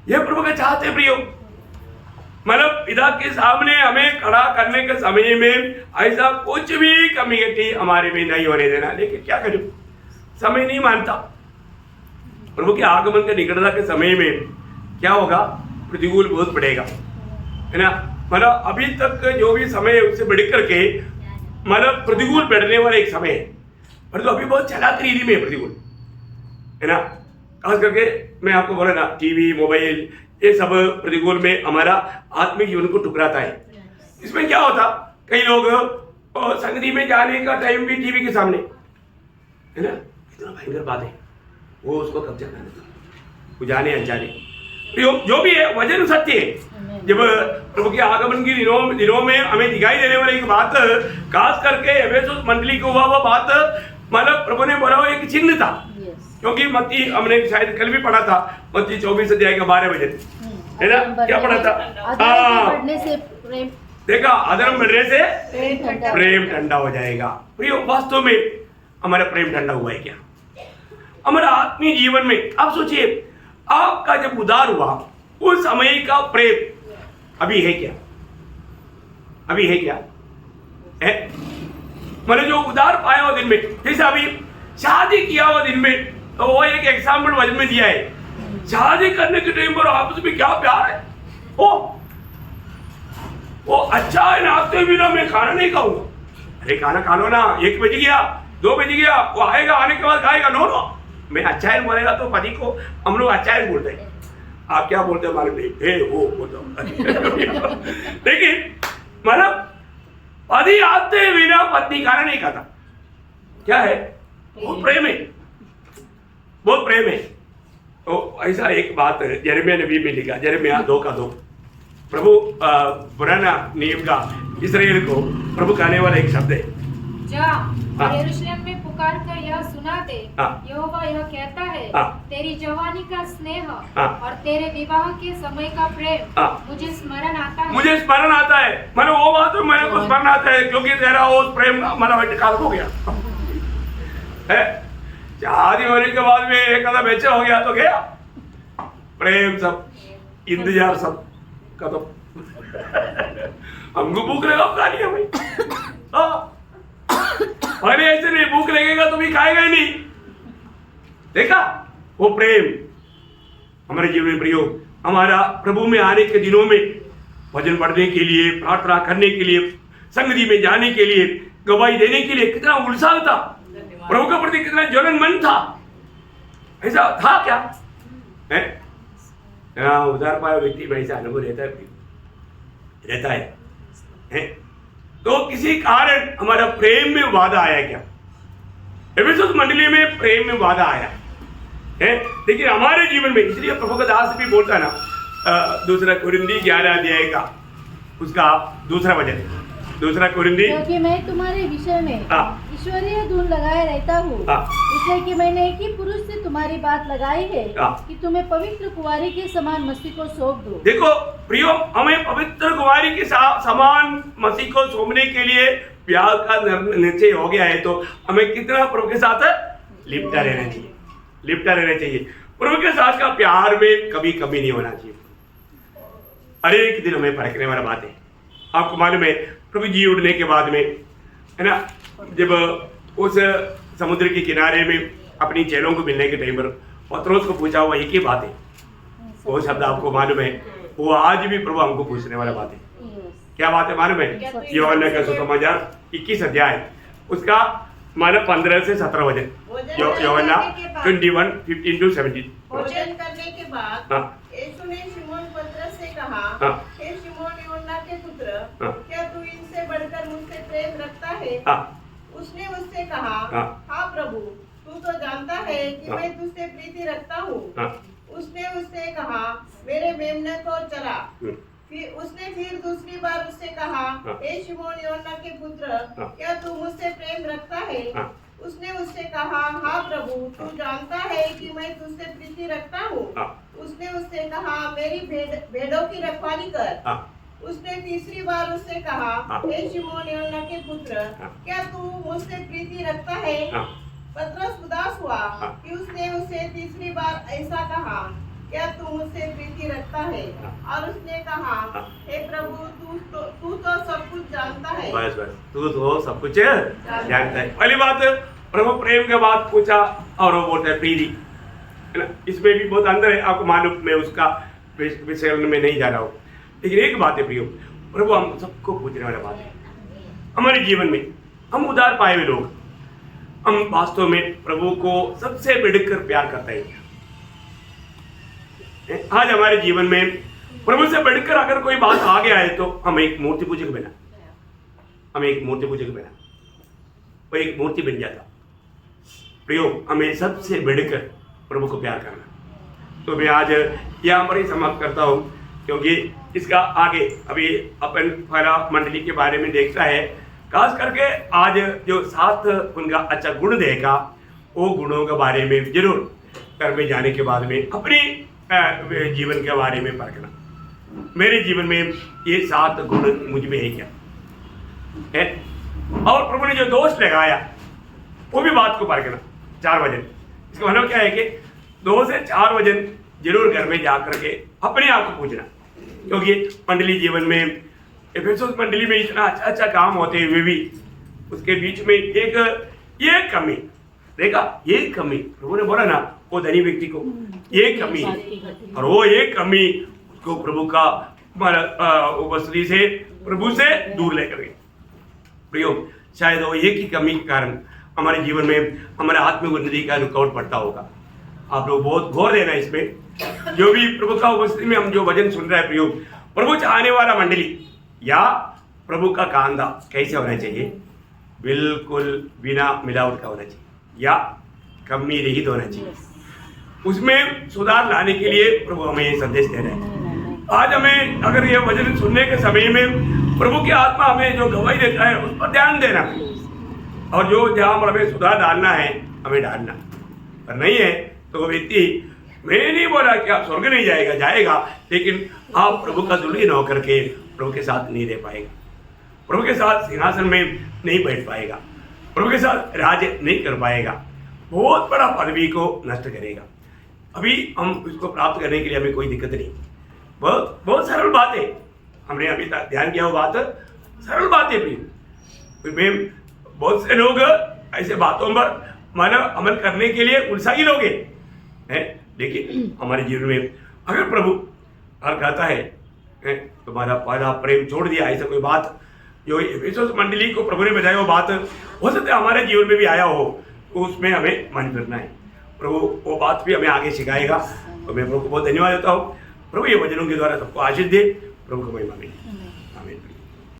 यह प्रभु का चाहते प्रियो, मतलब पिता के सामने हमें खड़ा करने के समय में ऐसा कुछ भी कमी घटी हमारे में नहीं होने देना। लेकिन क्या करूं, समय नहीं मानता। प्रभु के आगमन के निकटता के समय में क्या होगा, प्रतिकूल बहुत बढ़ेगा, है ना। मतलब अभी तक जो भी समय है उससे बढ़ करके मतलब प्रतिकूल बढ़ने वाला एक समय है, पर तो अभी बहुत चलाक रीति में प्रतिकूल, है ना। खास करके मैं आपको बोला ना, टीवी मोबाइल ये सब प्रतिकूल में हमारा आत्मिक जीवन को ठुकराता है। इसमें क्या होता, कई लोग संगति में जाने का टाइम भी टीवी के सामने, है ना, इतना भयंकर बात है, वो उसको कब्जा कर लेता, वो जाने अनजाने। जो भी है वचन सत्य है। जब प्रभु के आगमन की दिनों में हमें दिखाई देने वाली एक बात, खास करके एफेसुस मंडली को हुआ वो बात, मतलब प्रभु ने बोला वो एक चिन्ह था। क्योंकि मत्ती हमने शायद कल भी पढ़ा था, मत्ती 24 अध्याय का 12 बजे, है ना, क्या पढ़ा था, देखा अधर्म बढ़ने से प्रेम ठंडा हो जाएगा। प्रियो, वास्तव में हमारा प्रेम ठंडा हुआ है क्या हमारा आत्मीय जीवन में? आप सोचिए, आपका जब उद्धार हुआ उस समय का प्रेम अभी है क्या? अभी है क्या? है मतलब जो उद्धार पाया हुआ दिन में, जैसे अभी शादी किया हुआ दिन में, तो वो एक एग्जाम्पल वजन में दिया है। शादी करने के टाइम पर आपस में क्या प्यार है, वो अच्छा है, नाश्ते बिना मैं खाना नहीं खाऊंगा। अरे खाना खा लो ना, 1 बज गया, 2 बज गया, वो आएगा, आने के बाद खाएगा। नो नो, मैं अच्छा है बोलेगा तो पति को हम लोग अच्छा है बोलते हैं। आप क्या बोलते हैं मालूम नहीं, हे वो बोलता लेकिन मतलब पति आते बिना पत्नी खाना नहीं खाता। क्या है? बहुत प्रेम है, बहुत प्रेम है। तो ऐसा एक बात यिर्मयाह नबी में लिखा, यिर्मयाह 2:2, प्रभु पुराना नियम का इस्राएल को प्रभु कहने वाला एक शब्द है, जा यरूशलेम में पुकार कर यह सुना दे, यहोवा यह कहता है, तेरी जवानी का स्नेह और तेरे विवाह के समय का प्रेम मुझे स्मरण आता है। मुझे स्मरण आता है, मैंने वो बात मेरे को स्मरण आता है, क्योंकि तेरा वो प्रेम हमारा इंतकाल हो गया है। शादी होने के बाद में एक आधा बेचा हो गया तो गया प्रेम, सब इंतजार सब खत्म। हमको भूख लगा खा लिया भाई, अरे ऐसे नहीं, भूख लगेगा तो भी खाएगा ही नहीं। देखा वो प्रेम हमारे जीवन में प्रयोग, हमारा प्रभु में आने के दिनों में भजन पढ़ने के लिए, प्रार्थना करने के लिए, संगति में जाने के लिए, गवाही देने के लिए कितना उत्साह था, प्रभु के प्रति कितना ज्वलन मन था। ऐसा था क्या है? उधार पाया व्यक्ति में ऐसा अनुभव रहता है। तो किसी कारण हमारा प्रेम में वादा आया क्या? एफेसुस मंडली में प्रेम में वादा आया है, लेकिन हमारे जीवन में, इसलिए प्रभु का दास भी बोलता है ना, 2 कुरिन्थी 11 अध्याय का उसका 2 वचन, 2 कुरिन्थी, क्योंकि मैं तुम्हारे विषय में ईश्वरीय धुन लगाए रहता हूँ, इसलिए कि मैंने एक ही पुरुष से तुम्हारी बात लगाई है कि तुम्हें पवित्र कुंवारी के समान मसीह को सौंप दो। देखो प्रियो, हमें पवित्र कुंवारी के समान मसीह को सौंपने के लिए प्यार का निश्चय हो गया है, तो हमें कितना प्रभु के साथ लिपटा रहना चाहिए, लिपटा रहना चाहिए। प्रभु के साथ का प्यार में कभी कमी नहीं होना चाहिए। अरे एक दिन हमें परखने वाला बात है। आपको मालूम है, प्रभु जी उड़ने के बाद में, है ना, जब उस समुद्र के किनारे में अपनी चेलों को मिलने के टाइम पर पतरस को पूछा हुआ एक ही बात है, वो शब्द आपको मालूम है, वो आज भी प्रभु हमको पूछने वाला बात है। क्या बात है मालूम है? यूहन्ना का सुसमाचार 21 अध्याय उसका मालूम 15 से 17 वचन, यूहन्ना 21:15-17। भोजन करने के बाद यीशु ने शिमोन पतरस से कहा, हे शिमोन यूहन्ना के पुत्र, क्या तू इनसे बढ़कर मुझसे प्रेम रखता है? उसने उससे कहा, हाँ प्रभु, तू तो जानता है कि मैं तुझसे प्रीति रखता हूँ। उसने उससे कहा, मेरे मेमने को चरा। उसने फिर दूसरी बार उससे कहा, हे शिमोन यूहन्ना के पुत्र, क्या तू मुझसे प्रेम रखता है? उसने उससे कहा, हाँ प्रभु, तू जानता है कि मैं तुझसे प्रीति रखता हूँ। उसने उससे कहा, मेरी भेड़ों की रखवाली कर। उसने तीसरी बार उससे कहा, हे शिमोन यूहन्ना के पुत्र, क्या तू मुझसे प्रीति रखता है? पतरस उदास हुआ कि उसने उसे तीसरी बार ऐसा कहा, क्या तू मुझसे प्रीति रखता है? और उसने कहा, हे प्रभु, तू तो सब कुछ जानता है। बस बस, तू तो सब कुछ जानता है। पहली बात, प्रभु प्रेम के बाद पूछा और वो बोलता है प्रीति, है ना। इसमें भी बहुत अंदर है, आपको मालूम, मैं उसका विषय में नहीं जा रहा हूँ। लेकिन एक बात है प्रियो, प्रभु हम सबको पूछने वाला बात है। हमारे जीवन में हम उधार पाए हुए लोग, हम वास्तव में प्रभु को सबसे बढ़कर प्यार करते हैं। आज हमारे जीवन में प्रभु से बढ़कर अगर कोई बात आ गया है तो हम एक मूर्ति पूजक बना, हमें एक मूर्ति पूजक बना, वो एक मूर्ति बन जाता। प्रियो, हमें सबसे बढ़कर प्रभु को प्यार करना। तो मैं आज यहाँ पर ही समाप्त करता हूँ, क्योंकि इसका आगे अभी अपन पहला मंडली के बारे में देखता है। खास करके आज जो 7 उनका अच्छा गुण देखा, वो गुणों के बारे में जरूर घर में जाने के बाद में अपनी जीवन के बारे में परखना। मेरे जीवन में ये 7 गुण मुझ में है क्या है, और प्रभु ने जो दोष लगाया वो भी बात को परखना। 4 वजन, इसका मतलब क्या है कि 2 से 4 वजन जरूर घर में जा करके अपने आप को पूछना। क्योंकि मंडली जीवन में, एफेसुस मंडली में इतना अच्छा अच्छा काम होते हुए भी उसके बीच में एक कमी देखा, ये कमी प्रभु ने बोला ना, वो धनी व्यक्ति को ये कमी, और वो एक कमी उसको प्रभु का उपस्थिति से प्रभु से दूर लेकर गई। प्रियो, शायद वो एक ही कमी के कारण हमारे जीवन में हमारे आत्मिक उन्नति का रुकावट पड़ता होगा। आप लोग बहुत गौर देना इसमें। जो भी प्रभु का उपस्थिति में हम जो वचन सुन रहे हैं प्रियो, प्रभु चाहने वाला मंडली या प्रभु का कांदा कैसे होना चाहिए? बिल्कुल बिना मिलावट का होना चाहिए या कमी रहित होना चाहिए। उसमें सुधार लाने के लिए प्रभु हमें ये संदेश दे रहे हैं। आज हमें अगर ये वचन सुनने के समय में प्रभु की आत्मा हमें जो गवाही देता है उस पर ध्यान देना, और जो जहाँ पर हमें सुधार डालना है हमें डालना, पर नहीं है तो वो व्यक्ति, मैं नहीं बोला कि आप स्वर्ग नहीं जाएगा, जाएगा, लेकिन आप प्रभु का दुल्हन होकर के प्रभु के साथ नहीं रह पाएगा, प्रभु के साथ सिंहासन में नहीं बैठ पाएगा, प्रभु के साथ राज्य नहीं कर पाएगा, बहुत बड़ा पदवी को नष्ट करेगा। अभी हम उसको प्राप्त करने के लिए हमें कोई दिक्कत नहीं, बहुत बहुत सरल बात है। हमने अभी तक ध्यान किया वो बात सरल बात है। भी बहुत से लोग ऐसे बातों पर मानव अमल करने के लिए उत्साही लोग हैं, लेकिन हमारे जीवन में अगर प्रभु और कहता है तुम्हारा पहला प्रेम छोड़ दिया, ऐसा कोई बात जो एफेसुस मंडली को प्रभु ने बताया वो बात हो सकता है हमारे जीवन में भी आया हो, तो उसमें हमें मन करना है। प्रभु वो बात भी हमें आगे सिखाएगा। तो मैं प्रभु को बहुत धन्यवाद देता हूँ। प्रभु ये वचनों के द्वारा सबको आशीष दे। प्रभु को महिमा मिले।